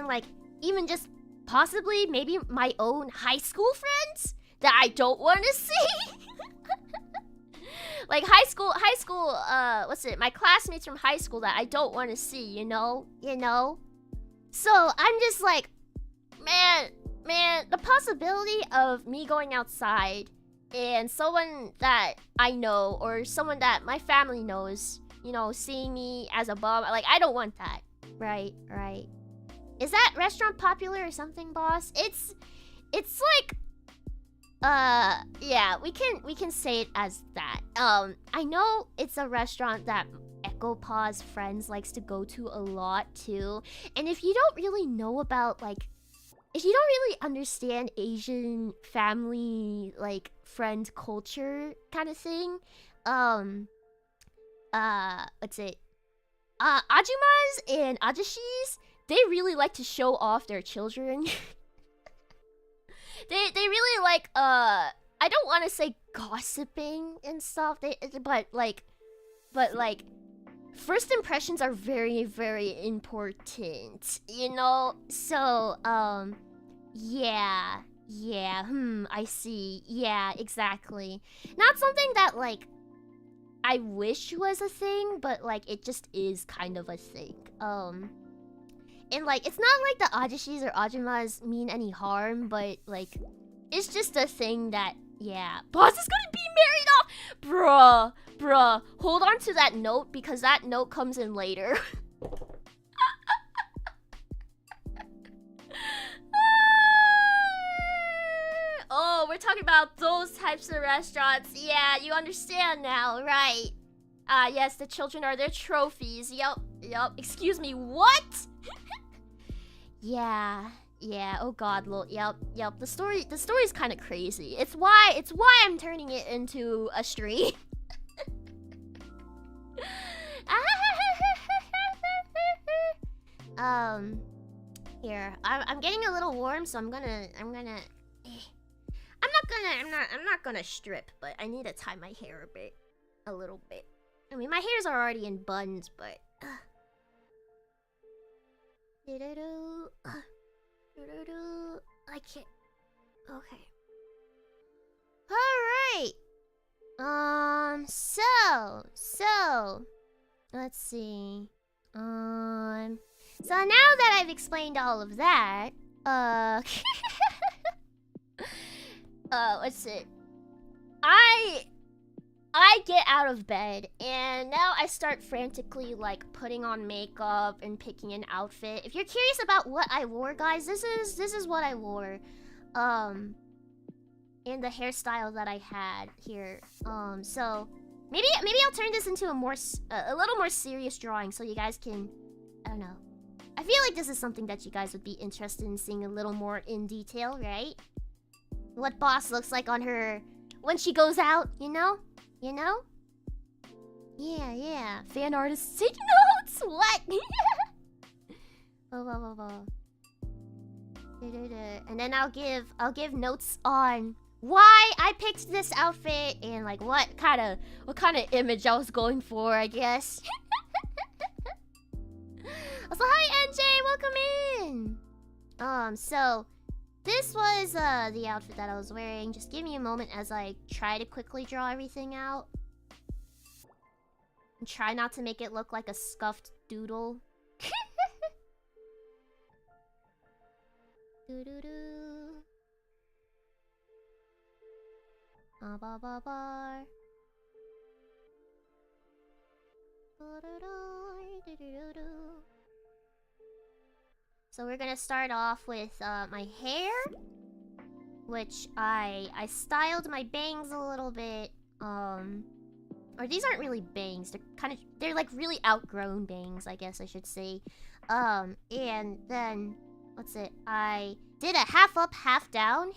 like even just possibly maybe my own high school friends that I don't want to see. Like high school, my classmates from high school that I don't want to see, you know? So I'm just like, man, the possibility of me going outside and someone that I know or someone that my family knows, you know, seeing me as a bum, like I don't want that. Right. Is that restaurant popular or something, boss? It's like yeah, we can say it as that. I know it's a restaurant that Echo Pa's friends likes to go to a lot too. And if you don't really know about if you don't really understand Asian family like friend culture kind of thing, what's it? Ajumas and Ajishis, they really like to show off their children. they really like I don't want to say gossiping and stuff. But like first impressions are very, very important, you know? So, yeah, I see. Yeah, exactly. Not something that, like, I wish was a thing, but, like, it just is kind of a thing. And, like, it's not like the Ajishis or Ajumas mean any harm, but, like, it's just a thing that, yeah. Boss is gonna be married off! Bruh, hold on to that note because that note comes in later. Oh, we're talking about those types of restaurants. Yeah, you understand now, right? Yes, the children are their trophies. Yup. Excuse me, what? Yeah, oh god, yup. The story's kind of crazy. It's why I'm turning it into a stream. Here. I'm getting a little warm, so I'm not gonna strip, but I need to tie my hair a little bit. I mean, my hairs are already in buns, but I can't. Okay. All right. So let's see. So now that I've explained all of that, let's see. I get out of bed and now I start frantically like putting on makeup and picking an outfit. If you're curious about what I wore, guys, this is what I wore. And the hairstyle that I had here. So maybe I'll turn this into a little more serious drawing so you guys can, I don't know. I feel like this is something that you guys would be interested in seeing a little more in detail, right? What Boss looks like on her when she goes out, you know? Yeah. Fan artists take notes. What? And then I'll give notes on why I picked this outfit and like what kind of image I was going for, I guess. Also, hi NJ, welcome in. So this was the outfit that I was wearing. Just give me a moment as I try to quickly draw everything out. And try not to make it look like a scuffed doodle. So we're gonna start off with my hair, which I styled my bangs a little bit. Or these aren't really bangs. They're like really outgrown bangs, I guess I should say. And then what's it? I did a half up, half down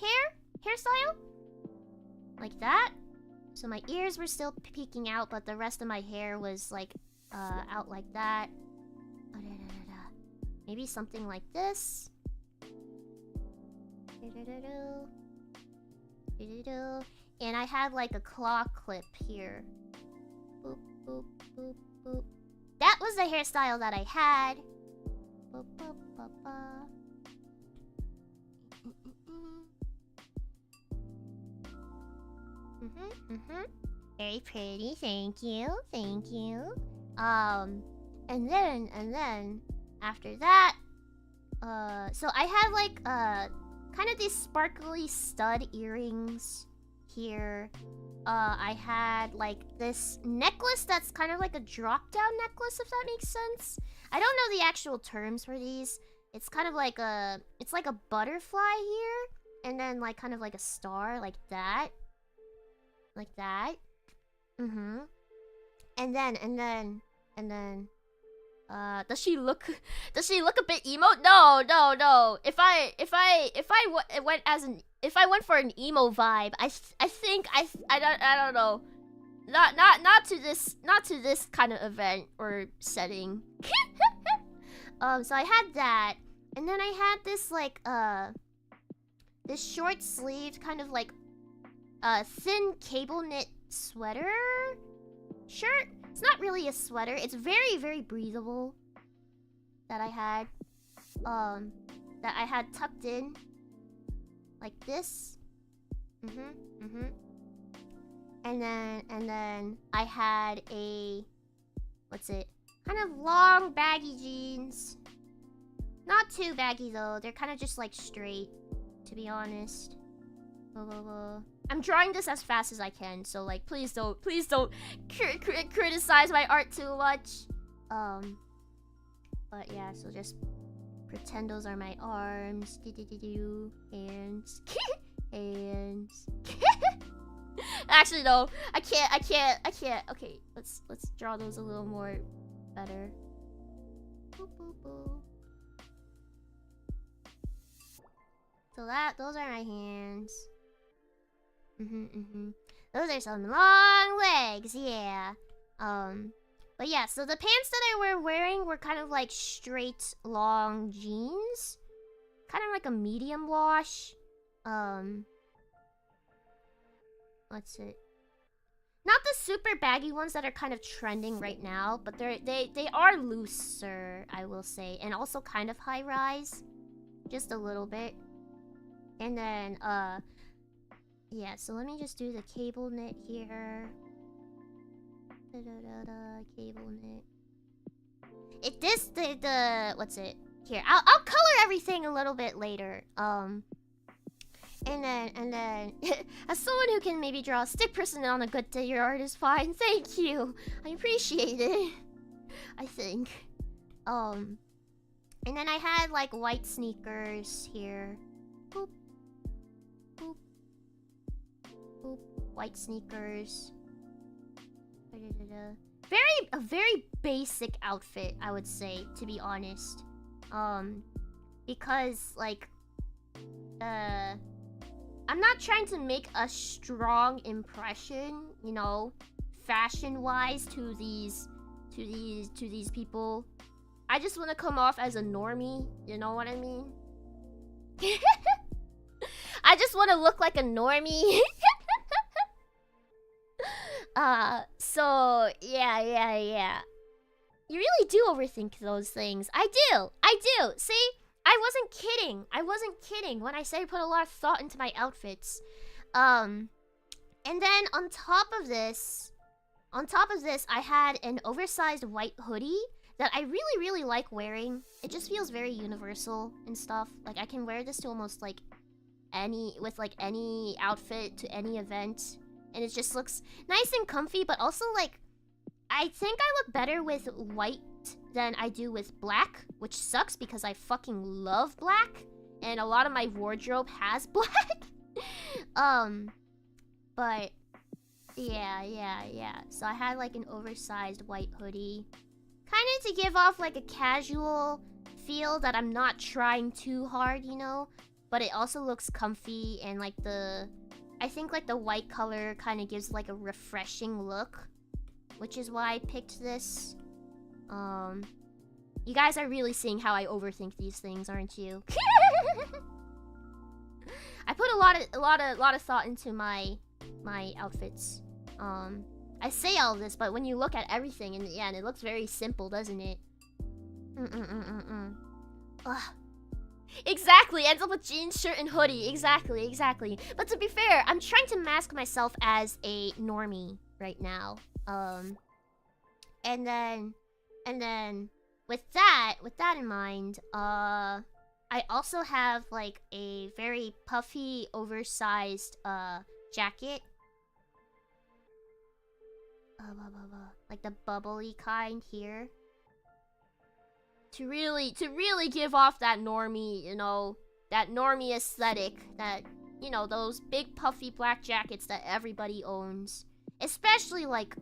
hairstyle, like that. So my ears were still peeking out, but the rest of my hair was like out like that. Maybe something like this. And I had like a claw clip here. Boop, boop, boop, boop. That was the hairstyle that I had. Boop, boop, boop, boop. Very pretty, thank you. And then after that, so I had like kind of these sparkly stud earrings here. I had like this necklace that's kind of like a drop-down necklace, if that makes sense. I don't know the actual terms for these. It's kind of like it's like a butterfly here, and then like kind of like a star, like that. Like that. And then does she look a bit emo? No. If I went for an emo vibe, I think I don't know. Not to this kind of event or setting. So I had that, and then I had this like this short sleeved kind of like thin cable knit sweater shirt. It's not really a sweater. It's very, very breathable. That I had tucked in like this. And then I had a kind of long baggy jeans. Not too baggy though. They're kind of just like straight, to be honest. I'm drawing this as fast as I can, so like please don't criticize my art too much. But yeah, so just pretend those are my arms. Hands. Hands. Actually no, I can't. Okay, let's draw those a little more better. Boop, boop, boop. So those are my hands. Those are some long legs, yeah. But yeah, so the pants that I were wearing were kind of like straight, long jeans. Kind of like a medium wash. What's it? Not the super baggy ones that are kind of trending right now, but they are looser, I will say, and also kind of high rise, just a little bit. And then yeah, so let me just do the cable knit here. Cable knit. What's it? Here, I'll color everything a little bit later. And then as someone who can maybe draw a stick person on a good day, your art is fine. Thank you. I appreciate it. I think. And then I had like white sneakers here. Boop. Boop. Boop. White sneakers. A very basic outfit, I would say, to be honest. Because like I'm not trying to make a strong impression, you know, fashion-wise to these people. I just want to come off as a normie, you know what I mean? I just want to look like a normie. So yeah. You really do overthink those things. I do. See? I wasn't kidding when I said I put a lot of thought into my outfits. And then on top of this, I had an oversized white hoodie that I really, really like wearing. It just feels very universal and stuff. Like I can wear this to almost like any outfit to any event. And it just looks nice and comfy, but also like I think I look better with white than I do with black, which sucks because I fucking love black and a lot of my wardrobe has black. But yeah. So I had like an oversized white hoodie, kind of to give off like a casual feel that I'm not trying too hard, you know, but it also looks comfy, and like I think like the white color kind of gives like a refreshing look, which is why I picked this. You guys are really seeing how I overthink these things, aren't you? I put a lot of thought into my outfits. I say all this, but when you look at everything in the end, it looks very simple, doesn't it? Ugh. Exactly, ends up with jeans, shirt, and hoodie. Exactly. But to be fair, I'm trying to mask myself as a normie right now. And then with that in mind, I also have like a very puffy, oversized jacket. Like the bubbly kind here. To really give off that normie, you know, that normie aesthetic, that, you know, those big puffy black jackets that everybody owns. Especially like,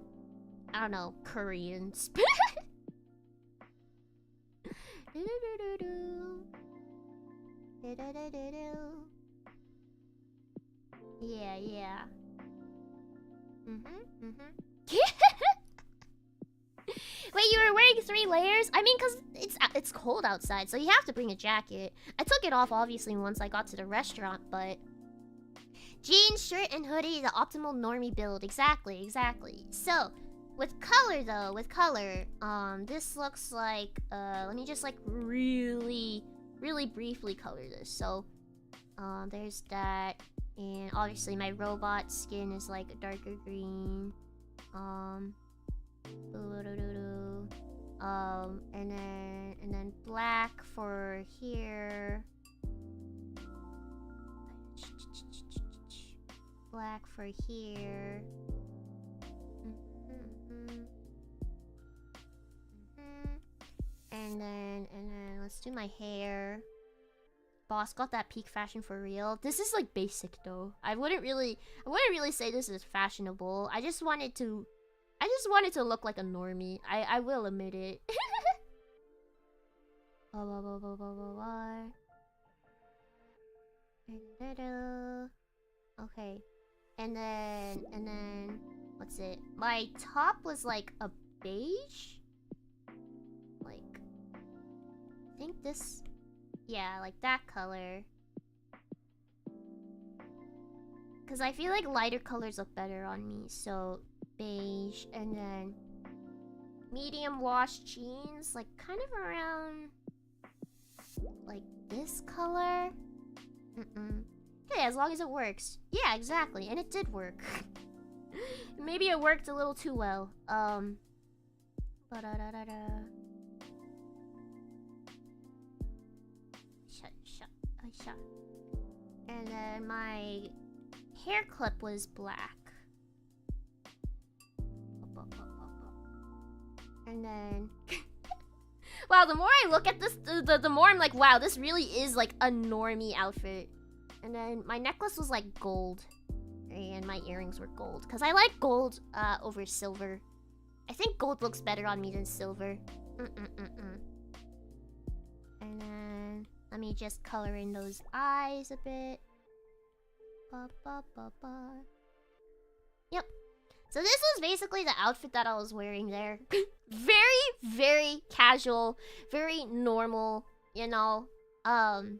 I don't know, Koreans. Yeah. Wait, you were wearing 3 layers? I mean, cause it's cold outside, so you have to bring a jacket. I took it off obviously once I got to the restaurant, but jeans, shirt, and hoodie, the optimal normie build. Exactly. So, with color though, this looks like let me just like really briefly color this. So, there's that, and obviously my robot skin is like a darker green. And then black for here. Black for here. And then let's do my hair. Boss got that peak fashion for real. This is like basic though. I wouldn't really say this is fashionable. I just wanted to look like a normie. I will admit it. Okay. And then what's it? My top was like a beige? Like, I think this, yeah, like that color. Cause I feel like lighter colors look better on me, so beige, and then medium wash jeans, like kind of around like this color. Okay, as long as it works. Yeah, exactly, and it did work. Maybe it worked a little too well. Shut. And then my hair clip was black. And then wow, the more I look at this, the more I'm like, wow, this really is like a normie outfit. And then my necklace was like gold, and my earrings were gold because I like gold over silver. I think gold looks better on me than silver. And then let me just color in those eyes a bit. Yep. So this was basically the outfit that I was wearing there. Very casual, very normal, you know. But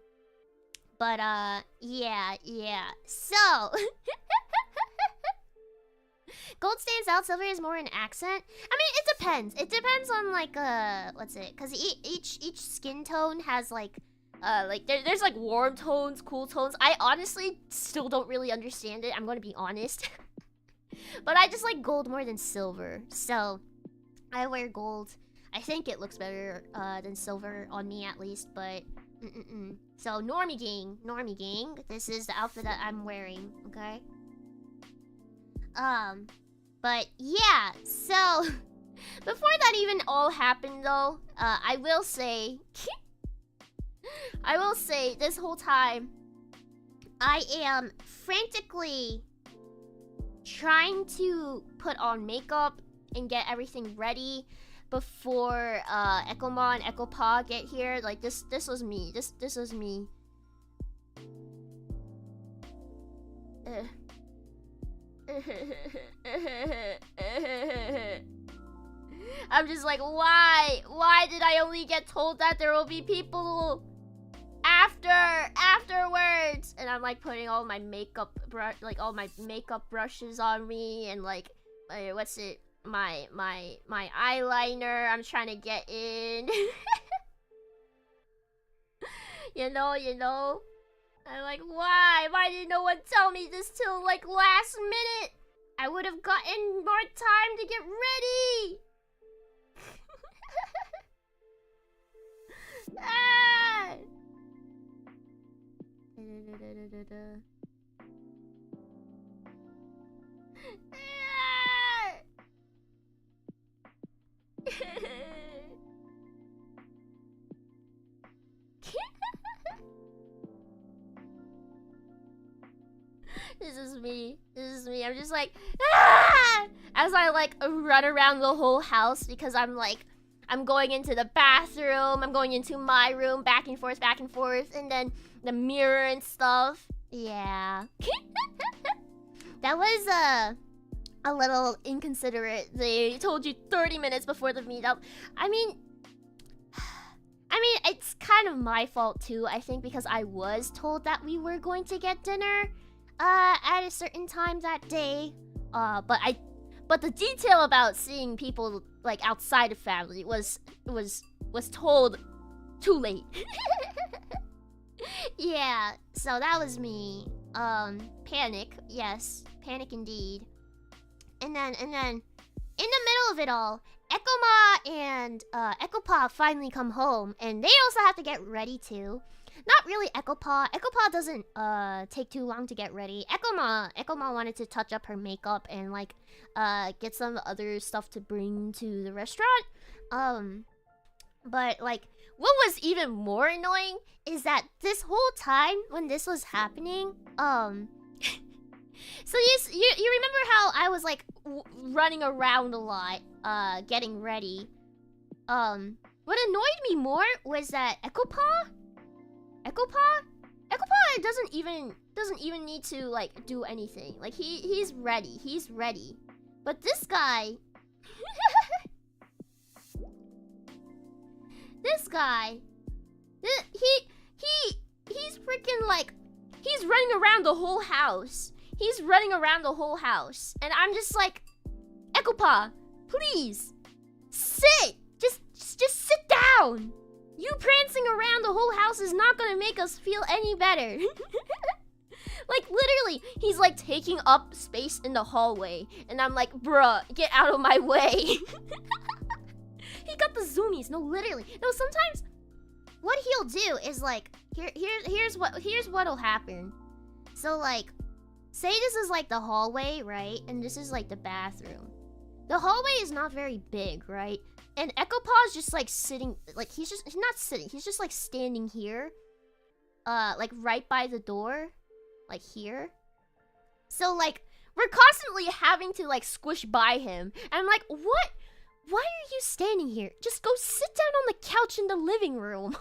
yeah. So gold stands out, silver is more an accent. I mean, it depends. It depends on like what's it? Cuz each skin tone has like there's like warm tones, cool tones. I honestly still don't really understand it. I'm going to be honest. But I just like gold more than silver. So I wear gold. I think it looks better than silver on me at least, but So normie gang, this is the outfit that I'm wearing, okay? But yeah, so before that even all happened though, I will say this whole time I am frantically trying to put on makeup and get everything ready before Ekoma and Ekopa get here. Like this was me. This was me. I'm just like, why did I only get told that there will be people afterwards? And I'm like putting all my makeup brushes on me, and like what's it, my eyeliner I'm trying to get in. you know I'm like, why did no one tell me this till like last minute? I would have gotten more time to get ready. Ah! This is me. I'm just like, ah! As I like run around the whole house because I'm going into the bathroom, I'm going into my room, back and forth, and then the mirror and stuff. Yeah. That was a little inconsiderate. They told you 30 minutes before the meetup. I mean, it's kind of my fault too, I think, because I was told that we were going to get dinner at a certain time that day. But the detail about seeing people like outside of family was told too late. Yeah, so that was me. Panic, yes, panic indeed. And then in the middle of it all, Ekoma and Ekopa finally come home, and they also have to get ready too. Not really Ekopa. Ekopa doesn't take too long to get ready. Ekoma wanted to touch up her makeup and like get some other stuff to bring to the restaurant. But like what was even more annoying is that this whole time when this was happening, so you remember how I was like running around a lot, getting ready. What annoyed me more was that Ekopa doesn't even need to like do anything. Like he's ready. But this guy, he's freaking like, he's running around the whole house. And I'm just like, Ekopa, please, sit. Just sit down. You prancing around the whole house is not gonna make us feel any better. Like, literally, he's like taking up space in the hallway. And I'm like, bruh, get out of my way. He got the zoomies. No, literally. No, sometimes what he'll do is like, here's what'll happen. So like, say this is like the hallway, right? And this is like the bathroom. The hallway is not very big, right? And Ekopa's just like sitting, like he's not sitting, he's just like standing here. Like right by the door. Like here. So like, we're constantly having to like squish by him. And I'm like, what? Why are you standing here? Just go sit down on the couch in the living room.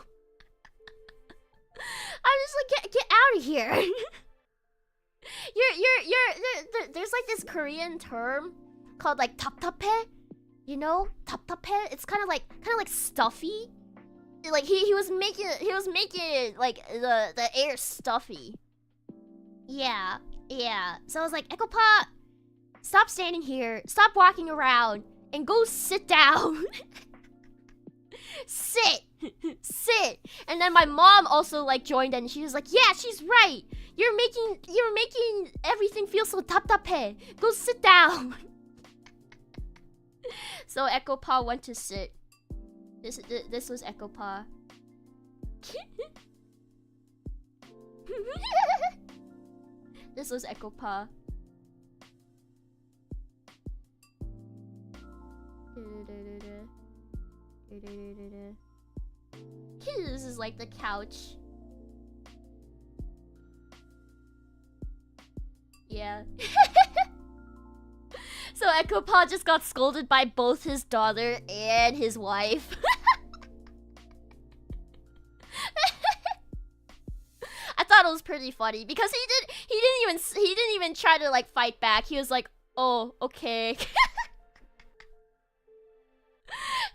I'm just like, get out of here. There's like this Korean term called like taptape. You know, taptape. It's kind of like stuffy. Like he was making it like the air stuffy. Yeah. So I was like, Ekopa, stop standing here, stop walking around, and go sit down. Sit. And then my mom also like joined in, and she was like, yeah, she's right. You're making everything feel so taptape. Go sit down. So Ekopa went to sit. This was Ekopa. This was Ekopa. This is like the couch. Yeah. So Ekopa just got scolded by both his daughter and his wife. I thought it was pretty funny because he didn't even try to like fight back. He was like, "Oh, okay."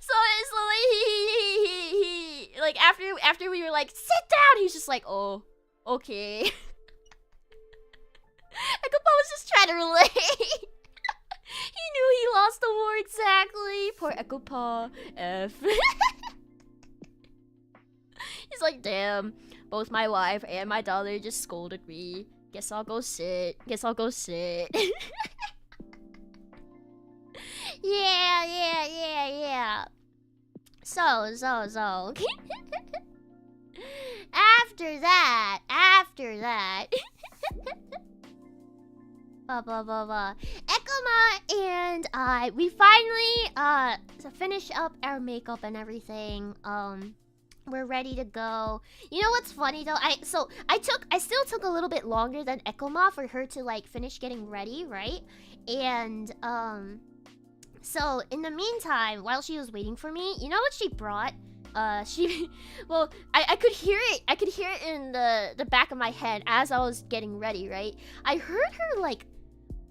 So he like after we were like, "Sit down," he's just like, "Oh, okay." Ekopa was just trying to relate. He knew he lost the war exactly. Poor Ekopa. F. He's like, damn. Both my wife and my daughter just scolded me. Guess I'll go sit. Yeah. So. After that. Ekoma and I, we finally finish up our makeup and everything. We're ready to go. You know what's funny though? I still took a little bit longer than Ekoma for her to like finish getting ready, right? And so in the meantime, while she was waiting for me, you know what she brought? I could hear it. I could hear it in the back of my head as I was getting ready, right? I heard her like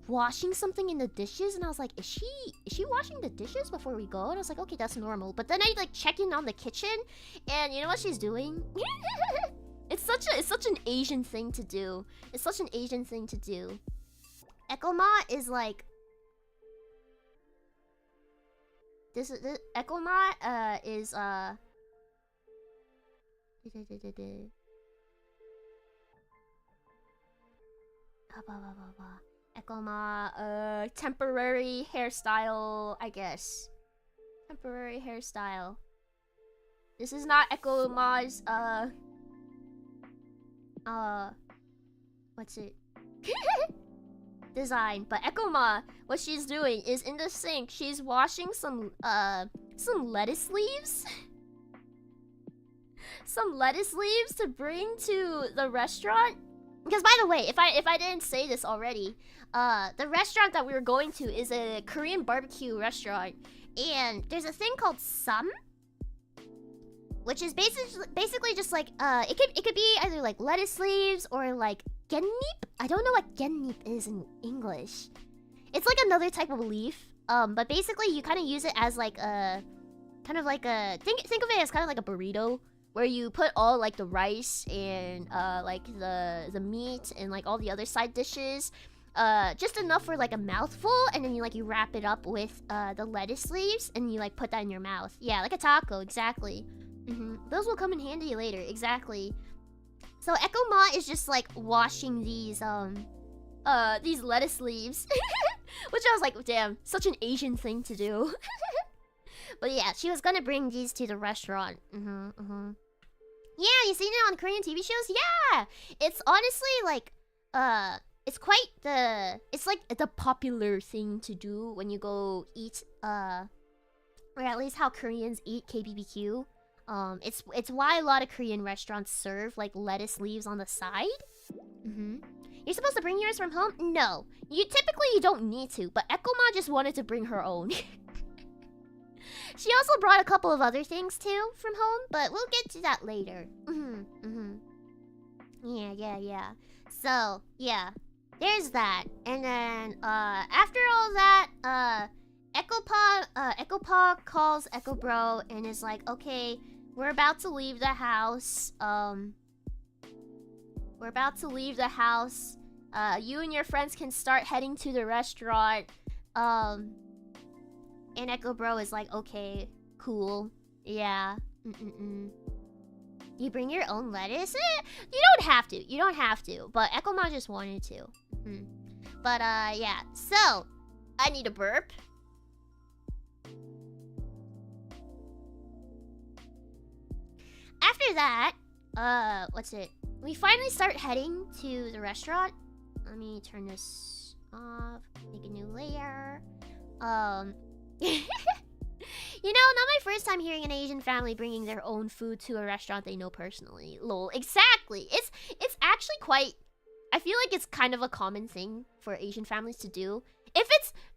washing something in the dishes, and I was like, is she washing the dishes before we go? And I was like, okay, that's normal. But then I like check in on the kitchen, and you know what she's doing? It's such an Asian thing to do. It's such an Asian thing to do. Ekoma is like Ekoma is Ekoma temporary hairstyle, I guess. Temporary hairstyle. This is not Ekoma's what's it? Design. But Ekoma, what she's doing is in the sink, she's washing some lettuce leaves. Some lettuce leaves to bring to the restaurant. Because by the way, if I didn't say this already, the restaurant that we were going to is a Korean barbecue restaurant, and there's a thing called sam, which is basically just like it could be either like lettuce leaves or like genneep. I don't know what genneep is in English. It's like another type of leaf. But basically you kind of use it as like a kind of like a think of it as kind of like a burrito, where you put all like the rice and like the meat and like all the other side dishes, just enough for like a mouthful, and then you wrap it up with the lettuce leaves and you like put that in your mouth. Yeah, like a taco, exactly. Those will come in handy later, exactly. So Ekoma is just like washing these lettuce leaves, which I was like, damn, such an Asian thing to do. But yeah, she was gonna bring these to the restaurant. Yeah, you seen it on Korean TV shows? Yeah, it's honestly like it's like the popular thing to do when you go eat or at least how Koreans eat KBBQ. It's why a lot of Korean restaurants serve like lettuce leaves on the side. You're supposed to bring yours from home? No, you don't need to, but Ekoma just wanted to bring her own. She also brought a couple of other things too from home, but we'll get to that later. Yeah. So yeah, there's that, and then after all that, Ekopa calls Echo Bro and is like, okay, we're about to leave the house. We're about to leave the house. You and your friends can start heading to the restaurant. And Echo Bro is like, okay, cool. Yeah. You bring your own lettuce? You don't have to. You don't have to. But Ekoma just wanted to. But yeah. So, I need a burp. After that, what's it? We finally start heading to the restaurant. Let me turn this off. Make a new layer. You know, not my first time hearing an Asian family bringing their own food to a restaurant they know personally. Lol. Exactly. It's actually quite... I feel like it's kind of a common thing for Asian families to do.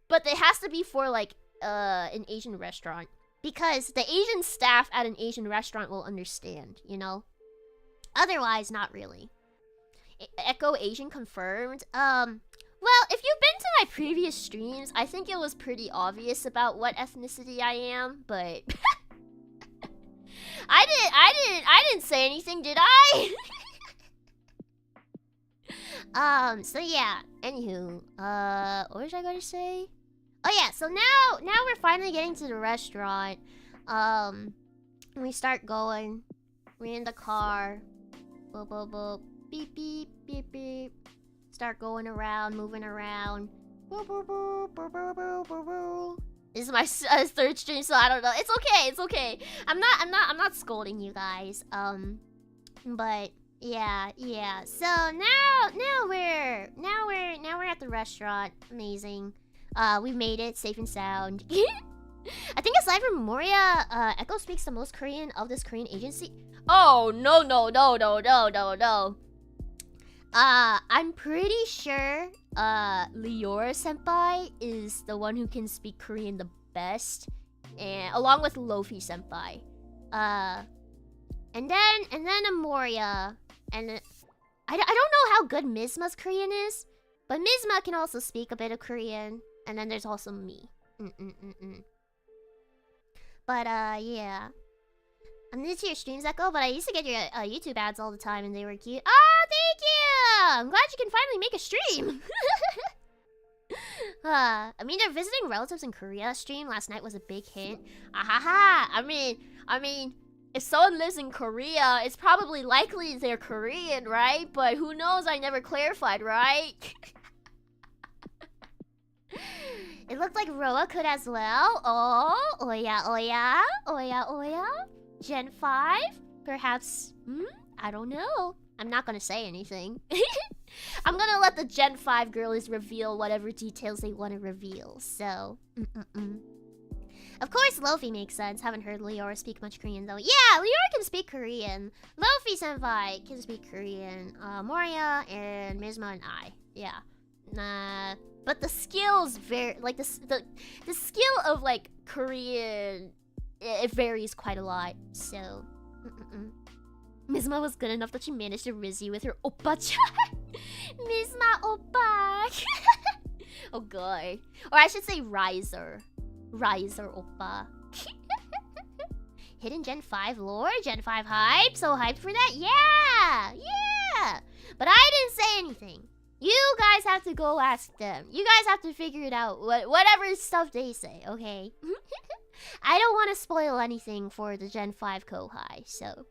But it has to be for like an Asian restaurant. Because the Asian staff at an Asian restaurant will understand, you know? Otherwise, not really. Echo Asian confirmed. Well, if you've been to my previous streams, I think it was pretty obvious about what ethnicity I am, but I didn't say anything, did I? So yeah, anywho, what was I gonna say? Oh yeah, so now we're finally getting to the restaurant. We start going. We're in the car. Boop, boop, boop. Beep, beep, beep, beep. Start going around, moving around. Boop, boop, boop, boop, boop, boop, boop, boop. This is my third stream, so I don't know. It's okay, it's okay. I'm not scolding you guys. But yeah. So now we're at the restaurant. Amazing. We made it safe and sound. I think aside from Moria, Echo speaks the most Korean of this Korean agency. Oh no. I'm pretty sure Liora senpai is the one who can speak Korean the best, and along with Lofi senpai. And then Amoria, and I don't know how good Mizma's Korean is, But Mizma can also speak a bit of Korean. And then there's also me. But, yeah. I'm new to your streams, Echo, but I used to get your YouTube ads all the time and they were cute. Oh, thank you! I'm glad you can finally make a stream. I mean, their visiting relatives in Korea stream last night was a big hit. Ahaha! I mean, if someone lives in Korea, it's probably likely they're Korean, right? But who knows? I never clarified, right? It looked like Roa could as well. Oh yeah. Gen 5? Perhaps, I don't know. I'm not gonna say anything. I'm gonna let the Gen 5 girlies reveal whatever details they want to reveal, so... Of course, Lofi makes sense. Haven't heard Leora speak much Korean, though. Yeah, Leora can speak Korean. Lofi-senpai can speak Korean. Moria and Mizma and I. Yeah. But the skills vary... Like, the skill of, like, Korean... It varies quite a lot, so... Mizma was good enough that she managed to Rizzy with her oppa chat. Mizma oppa. Oh god. Or I should say Riser. Riser oppa. Hidden Gen 5 lore? Gen 5 hype? So hyped for that? Yeah! But I didn't say anything. You guys have to go ask them. You guys have to figure it out. Whatever stuff they say, okay? I don't want to spoil anything for the Gen 5 Kohai, so...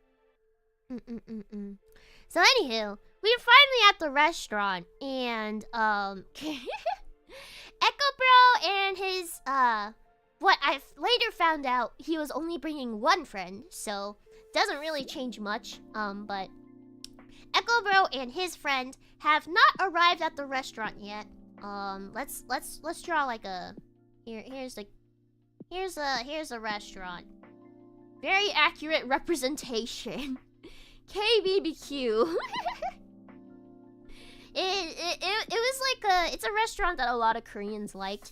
So anywho, we were finally at the restaurant, and, Echo Bro and his, what I've later found out, he was only bringing one friend, so doesn't really change much, but Echo Bro and his friend have not arrived at the restaurant yet. Let's draw like a... Here's a restaurant. Very accurate representation. KBBQ. It was like it's a restaurant that a lot of Koreans liked.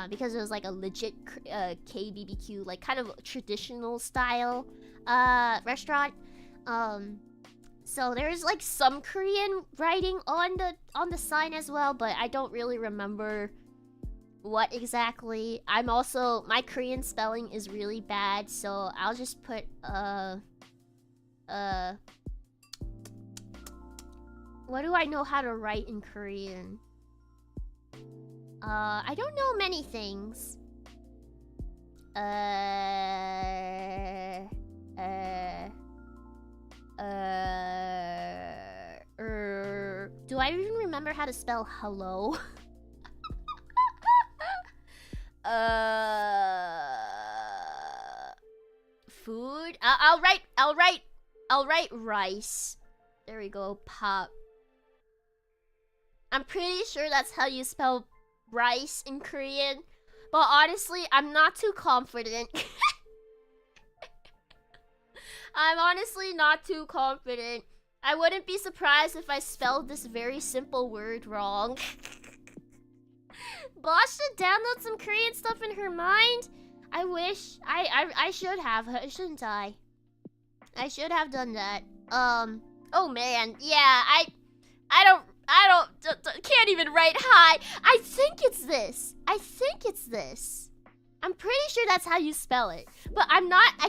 Because it was like a legit KBBQ, like kind of traditional style restaurant. So there's like some Korean writing on the sign as well, but I don't really remember what exactly. My Korean spelling is really bad, so I'll just put what do I know how to write in Korean? I don't know many things. Do I even remember how to spell hello? Food? I'll write rice. There we go, pop. I'm pretty sure that's how you spell rice in Korean. But honestly, I'm not too confident. I'm honestly not too confident. I wouldn't be surprised if I spelled this very simple word wrong. Boss should download some Korean stuff in her mind. I wish. I should have, shouldn't I? I should have done that. Oh man, yeah, I can't even write hi. I think it's this. I'm pretty sure that's how you spell it. But I'm not, I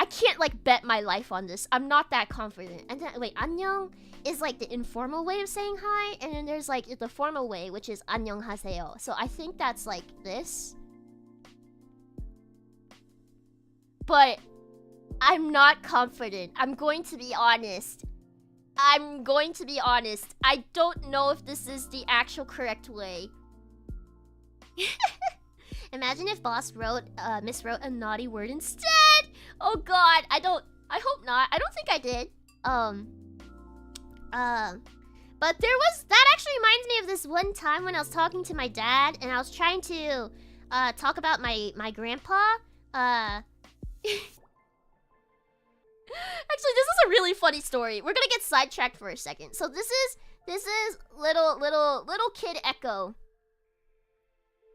can't like bet my life on this. I'm not that confident. And then, wait, 안녕 is like the informal way of saying hi. And then there's like the formal way, which is 안녕하세요. So I think that's like this. But I'm not confident. I'm going to be honest. I don't know if this is the actual correct way. Imagine if boss miswrote a naughty word instead. Oh god, I hope not. I don't think I did. But that actually reminds me of this one time when I was talking to my dad and I was trying to talk about my grandpa. Actually, this is a really funny story. We're gonna get sidetracked for a second. So this is little kid Echo.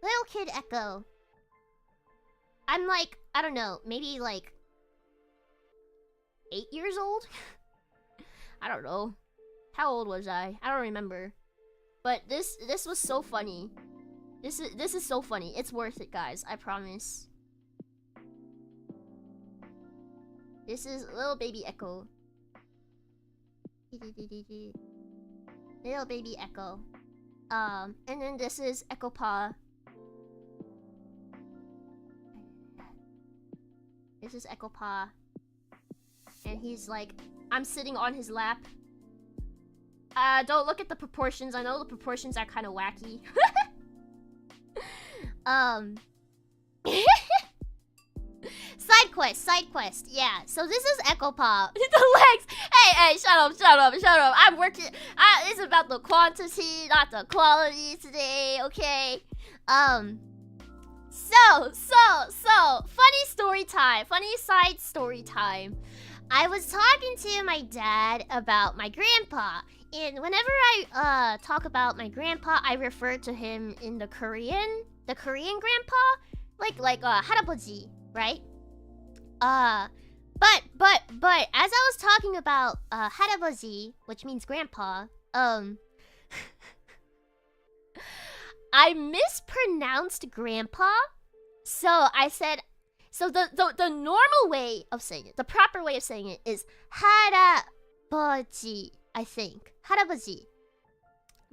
Little kid Echo. I'm like, I don't know, maybe like 8 years old? I don't know. How old was I? I don't remember. But this was so funny. This is so funny. It's worth it, guys. I promise. This is little baby Echo. Little baby Echo. And then this is Echo Pa. This is Echo Pa. And he's like, I'm sitting on his lap. Don't look at the proportions. I know the proportions are kind of wacky. Side quest. Yeah. So this is Echo Pa. The legs. Hey, shut up. I'm working. It's about the quantity, not the quality today. Okay. So funny story time. Funny side story time. I was talking to my dad about my grandpa, and whenever I talk about my grandpa, I refer to him in the Korean grandpa, like 할아버지, right? But as I was talking about 할아버지, which means grandpa, I mispronounced grandpa, so I said. So the normal way of saying it, the proper way of saying it is 할아버지, I think. 할아버지.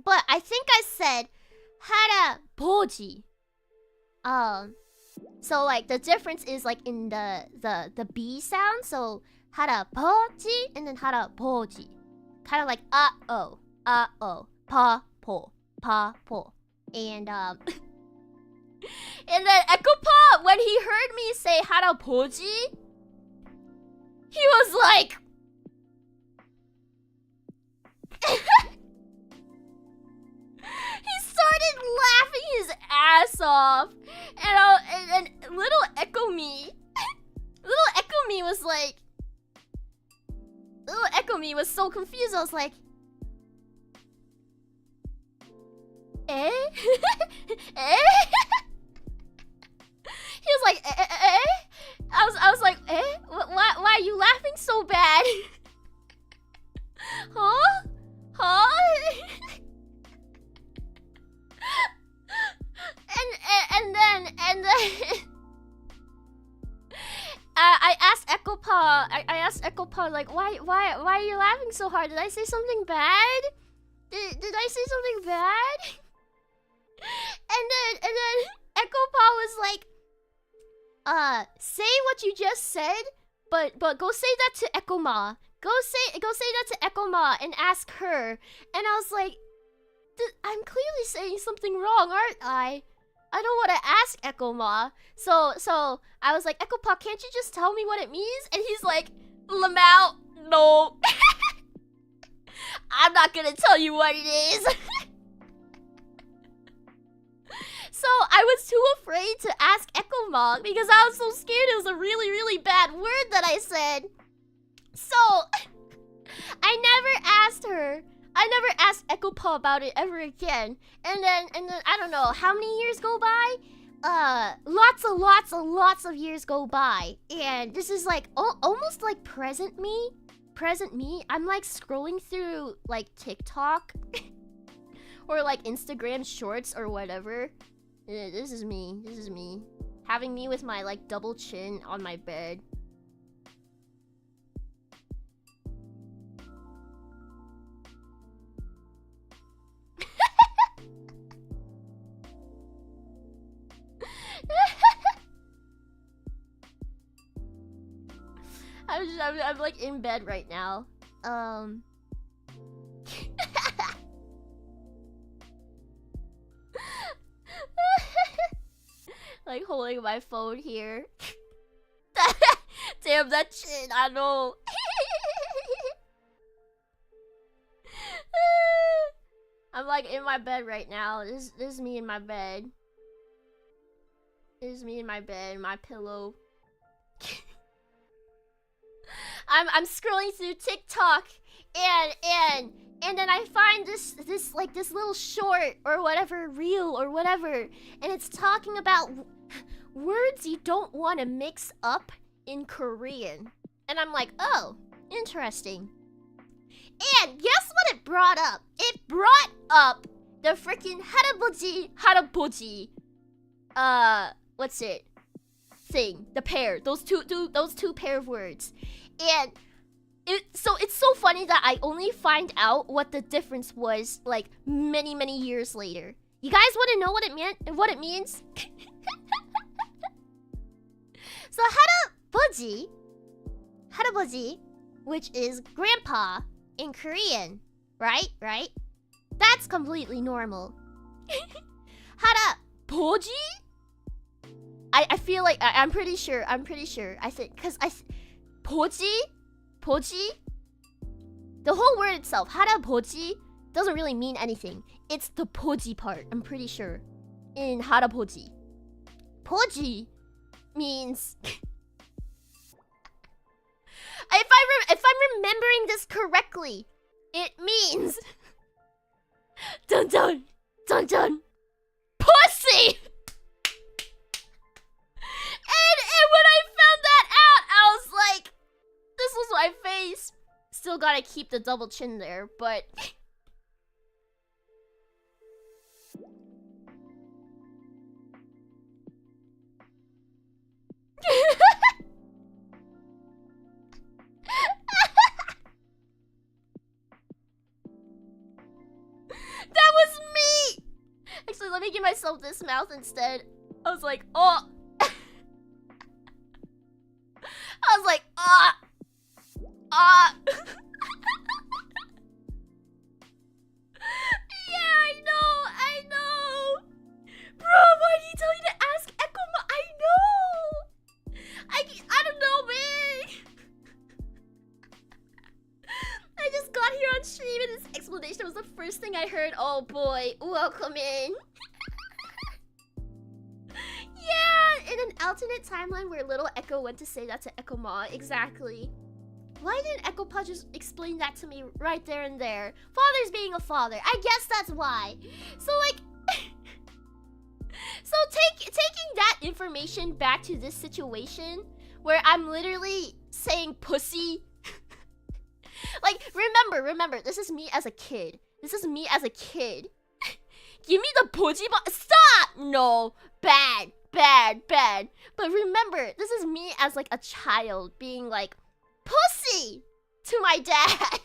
But I think I said 할아버지. So like the difference is like in the B sound, so 할아버지 and then 할아버지. Kind of like uh-oh, pa-po. And and then Echo Pa, when he heard me say 할아버지, he was like he started laughing his ass off. And little Echo me was like, little Echo me was so confused. I was like, eh? Eh? He was like, eh? I was like, eh? Why are you laughing so bad? Huh? And then I asked Echo Pa. I asked Echo Pa, like, why are you laughing so hard? Did I say something bad? Did I say something bad? And then Echo Pa was like, say what you just said, but go say that to Echo Ma. Go say that to Echo Ma and ask her. And I was like, I'm clearly saying something wrong, aren't I? I don't want to ask Echo Ma. So I was like, Echo Pa, can't you just tell me what it means? And he's like, Lamau, no. I'm not gonna tell you what it is. So I was too afraid to ask Echo Ma because I was so scared it was a really, really bad word that I said. So I never asked Echo Pa about it ever again. And then I don't know how many years go by. Lots of years go by, and this is like almost like present me. I'm like scrolling through like TikTok or like Instagram shorts or whatever. This is me. Having me with my like double chin on my bed. I'm like in bed right now. Like holding my phone here. Damn that chin, I know. I'm like in my bed right now. This is me in my bed. This is me in my bed, my pillow. I'm scrolling through TikTok and then I find this little short or whatever, reel or whatever, and it's talking about words you don't want to mix up in Korean. And I'm like, oh, interesting. And guess what it brought up? It brought up the freaking haraboji, what's it? Thing, the pair, those two pair of words, and so it's so funny that I only find out what the difference was like many years later. You guys want to know what it meant and what it means? So haraboji, which is grandpa in Korean, right? That's completely normal. Haraboji? I feel like I'm pretty sure. I think because poji, the whole word itself, haraboji, doesn't really mean anything. It's the poji part, I'm pretty sure, in haraboji. Poji means if I'm remembering this correctly, it means dun dun pussy. And when I found that out, I was like, this was my face. Still gotta keep the double chin there, but that was me! Actually, let me give myself this mouth instead. I was like, oh. I was like, ah. Yeah, I know. Bro, why did he tell you to ask Ekoma? I know. I don't know, man. I just got here on stream and this explanation was the first thing I heard. Oh boy, welcome in. Yeah, in an alternate timeline where little Echo went to say that to Ekoma. Exactly. Why didn't Ekkopa just explain that to me right there and there? Father's being a father. I guess that's why. So like, so taking that information back to this situation where I'm literally saying pussy. Like, remember, this is me as a kid. Give me the pussy, stop! No, bad. But remember, this is me as like a child being like, pussy to my dad.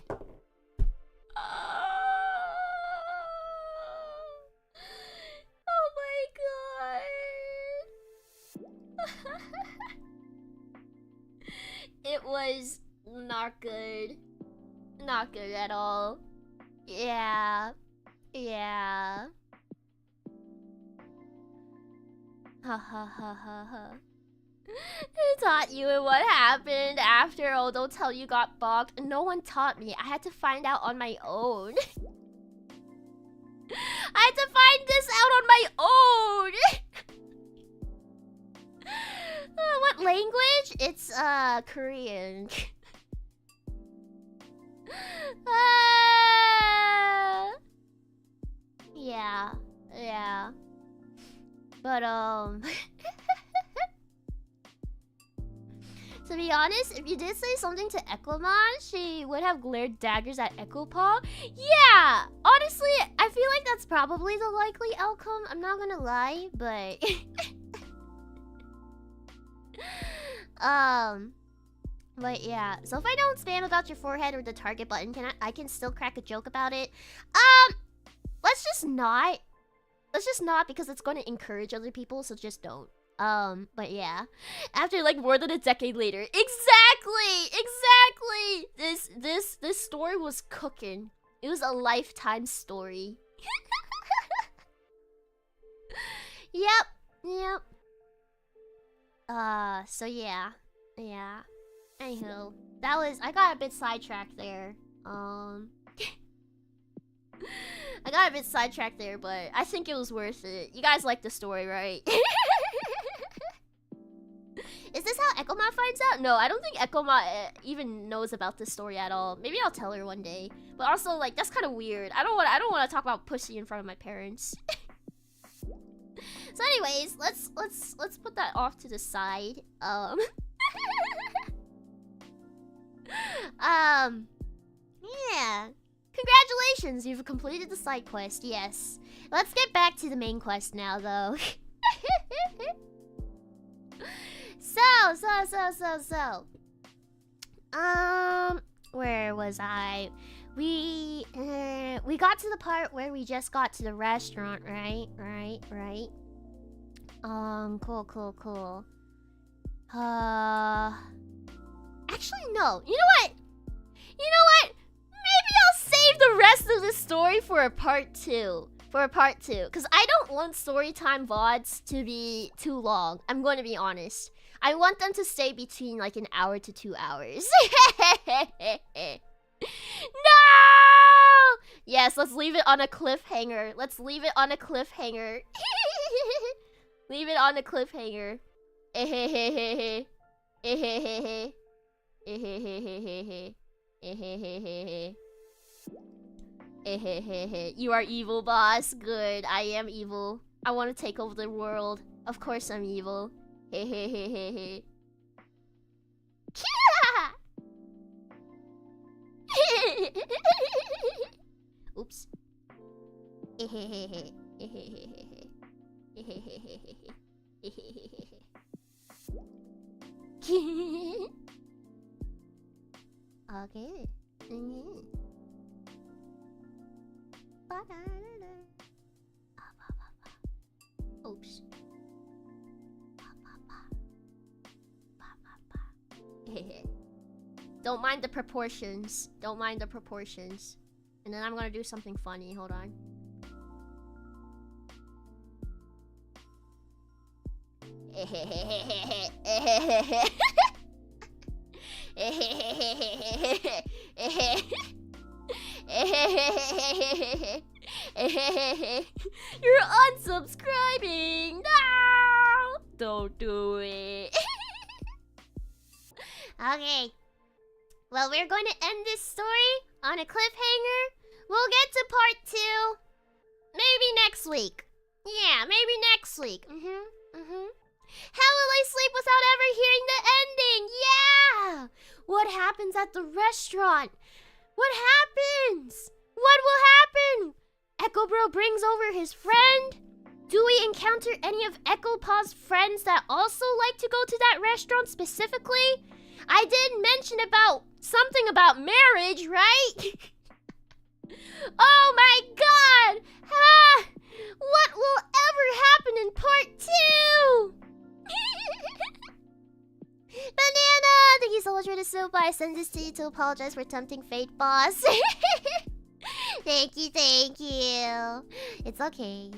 Oh my god. It was not good. Not good at all. Yeah. Ha ha ha ha ha. Who taught you and what happened after? Oh, don't tell you got bogged. No one taught me. I had to find out on my own. I had to find this out on my own. What language? It's Korean. Yeah. But to be honest, if you did say something to Ekoma, she would have glared daggers at Ekkopa. Yeah! Honestly, I feel like that's probably the likely outcome. I'm not gonna lie, but... But yeah. So if I don't spam about your forehead or the target button, I can still crack a joke about it? Let's just not. Let's just not, because it's going to encourage other people, so just don't. But yeah. After like more than a decade later. Exactly! This story was cooking. It was a lifetime story. Yep. So yeah. Anywho, I got a bit sidetracked there. I got a bit sidetracked there, but I think it was worth it. You guys like the story, right? Is this how Ekoma finds out? No, I don't think Ekoma even knows about this story at all. Maybe I'll tell her one day. But also, like, that's kind of weird. I don't want to talk about pussy in front of my parents. So, anyways, let's put that off to the side. Yeah. Congratulations, you've completed the side quest, yes. Let's get back to the main quest now, though. So. Where was I? We got to the part where we just got to the restaurant, right? Cool. Actually, no. You know what? Maybe I'll save the rest of the story for a part 2. Because I don't want storytime VODs to be too long. I'm going to be honest. I want them to stay between like an hour to 2 hours. No! Yes, let's leave it on a cliffhanger. Leave it on a cliffhanger. You are evil, boss. Good, I am evil. I want to take over the world. Of course I'm evil. Oops. Okay. Oops. Don't mind the proportions. And then I'm gonna do something funny. Hold on. You're unsubscribing. No! Don't do it. Okay. Well, we're going to end this story on a cliffhanger. We'll get to part 2 maybe next week. Yeah, maybe next week. How will I sleep without ever hearing the ending? Yeah! What happens at the restaurant? What happens? What will happen? Echo Bro brings over his friend? Do we encounter any of Echo Pa's friends that also like to go to that restaurant specifically? I did mention about something about marriage, right? Oh my god! Ah, what will ever happen in part 2? Banana! Thank you so much for the soup. I send this to you to apologize for tempting fate, boss. Thank you. It's okay.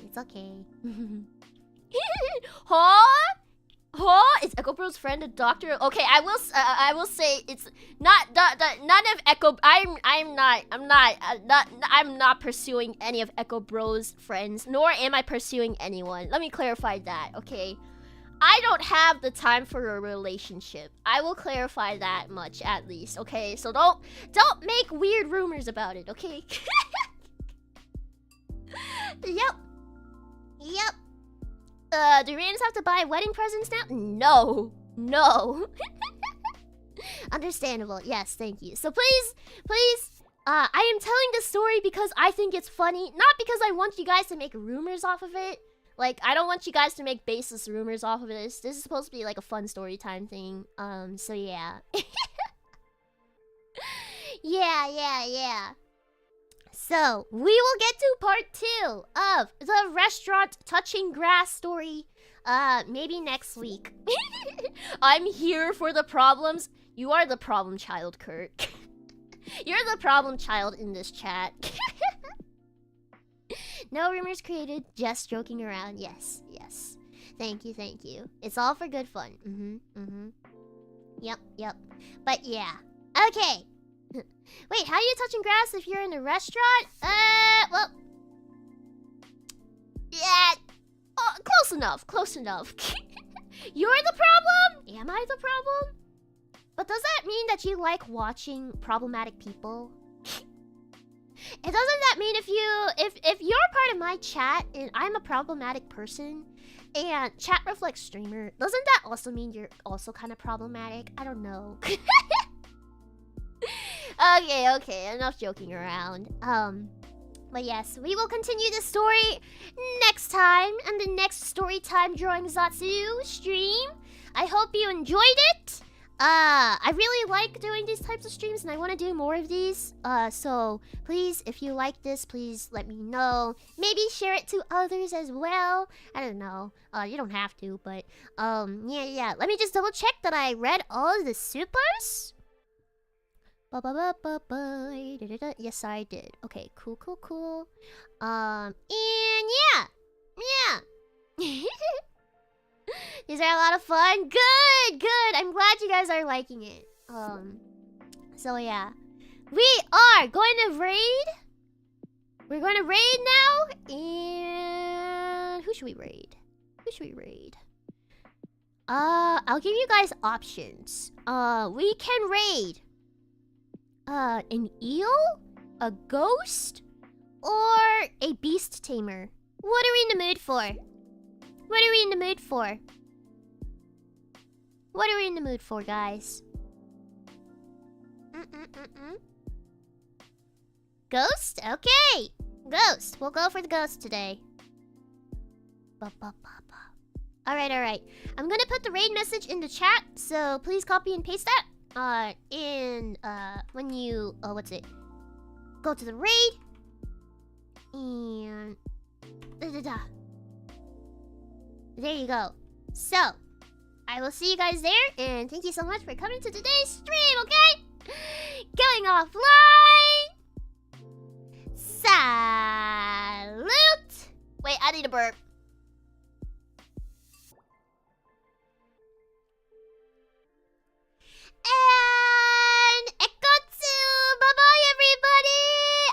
Huh? Is Echo Bro's friend a doctor? Okay, I will say it's not none of Echo. I'm not pursuing any of Echo Bro's friends, nor am I pursuing anyone. Let me clarify that, okay? I don't have the time for a relationship. I will clarify that much at least, okay? So don't make weird rumors about it, okay? Yep. Do Rams have to buy wedding presents now? No. Understandable. Yes, thank you. So please, I am telling this story because I think it's funny, not because I want you guys to make rumors off of it. Like, I don't want you guys to make baseless rumors off of this. This is supposed to be like a fun story time thing. So yeah. Yeah. So, we will get to part 2 of the restaurant touching grass story, maybe next week. I'm here for the problems. You are the problem child, Kurt. You're the problem child in this chat. No rumors created, just joking around. Yes. Thank you. It's all for good fun. Yep. But yeah. Okay. Wait, how are you touching grass if you're in a restaurant? Well... Yeah... Oh, close enough. You're the problem? Am I the problem? But does that mean that you like watching problematic people? And doesn't that mean if you're part of my chat and I'm a problematic person and chat reflects streamer, doesn't that also mean you're also kind of problematic? I don't know. Okay, enough joking around. But yes, we will continue the story next time and the next Storytime Drawing Zatsu stream. I hope you enjoyed it. I really like doing these types of streams and I want to do more of these. So please, if you like this, please let me know. Maybe share it to others as well. I don't know. You don't have to, but yeah. Let me just double check that I read all of the supers. Yes, I did. Okay, cool. And yeah. These are a lot of fun. Good. I'm glad you guys are liking it. So yeah. We are going to raid. We're going to raid now. And who should we raid? I'll give you guys options. We can raid an eel, a ghost, or a beast tamer. What are we in the mood for? What are we in the mood for, guys? Ghost? Okay. Ghost. We'll go for the ghost today. Alright. I'm gonna put the raid message in the chat, so please copy and paste that. When you, go to the raid. And... there you go. So, I will see you guys there, and thank you so much for coming to today's stream, okay? Going offline! Salute! Wait, I need a burp. And Ekotsu! Bye-bye, everybody!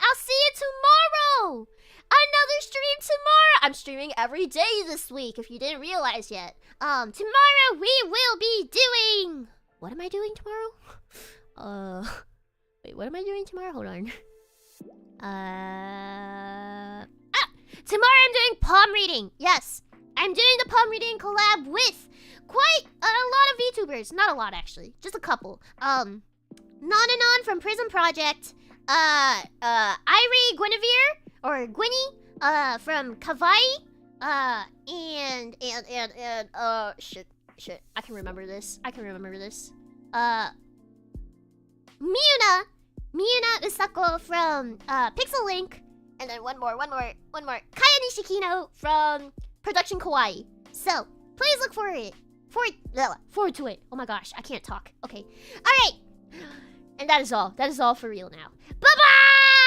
I'll see you tomorrow! Another stream tomorrow! I'm streaming every day this week, if you didn't realize yet. Tomorrow we will be doing... What am I doing tomorrow? Wait, what am I doing tomorrow? Hold on. Tomorrow I'm doing palm reading. Yes, I'm doing the palm reading collab with quite a lot of VTubers. Not a lot, actually. Just a couple. Nonanon from Prism Project. Irie Guinevere, or Gwynny, from Kawaii. Shit. I can remember this. Miyuna Usako from Pixel Link, and then one more. Kaya Nishikino from Production Kawaii. So please look forward to it. Oh my gosh, I can't talk. Okay, all right, and that is all for real now. Bye bye.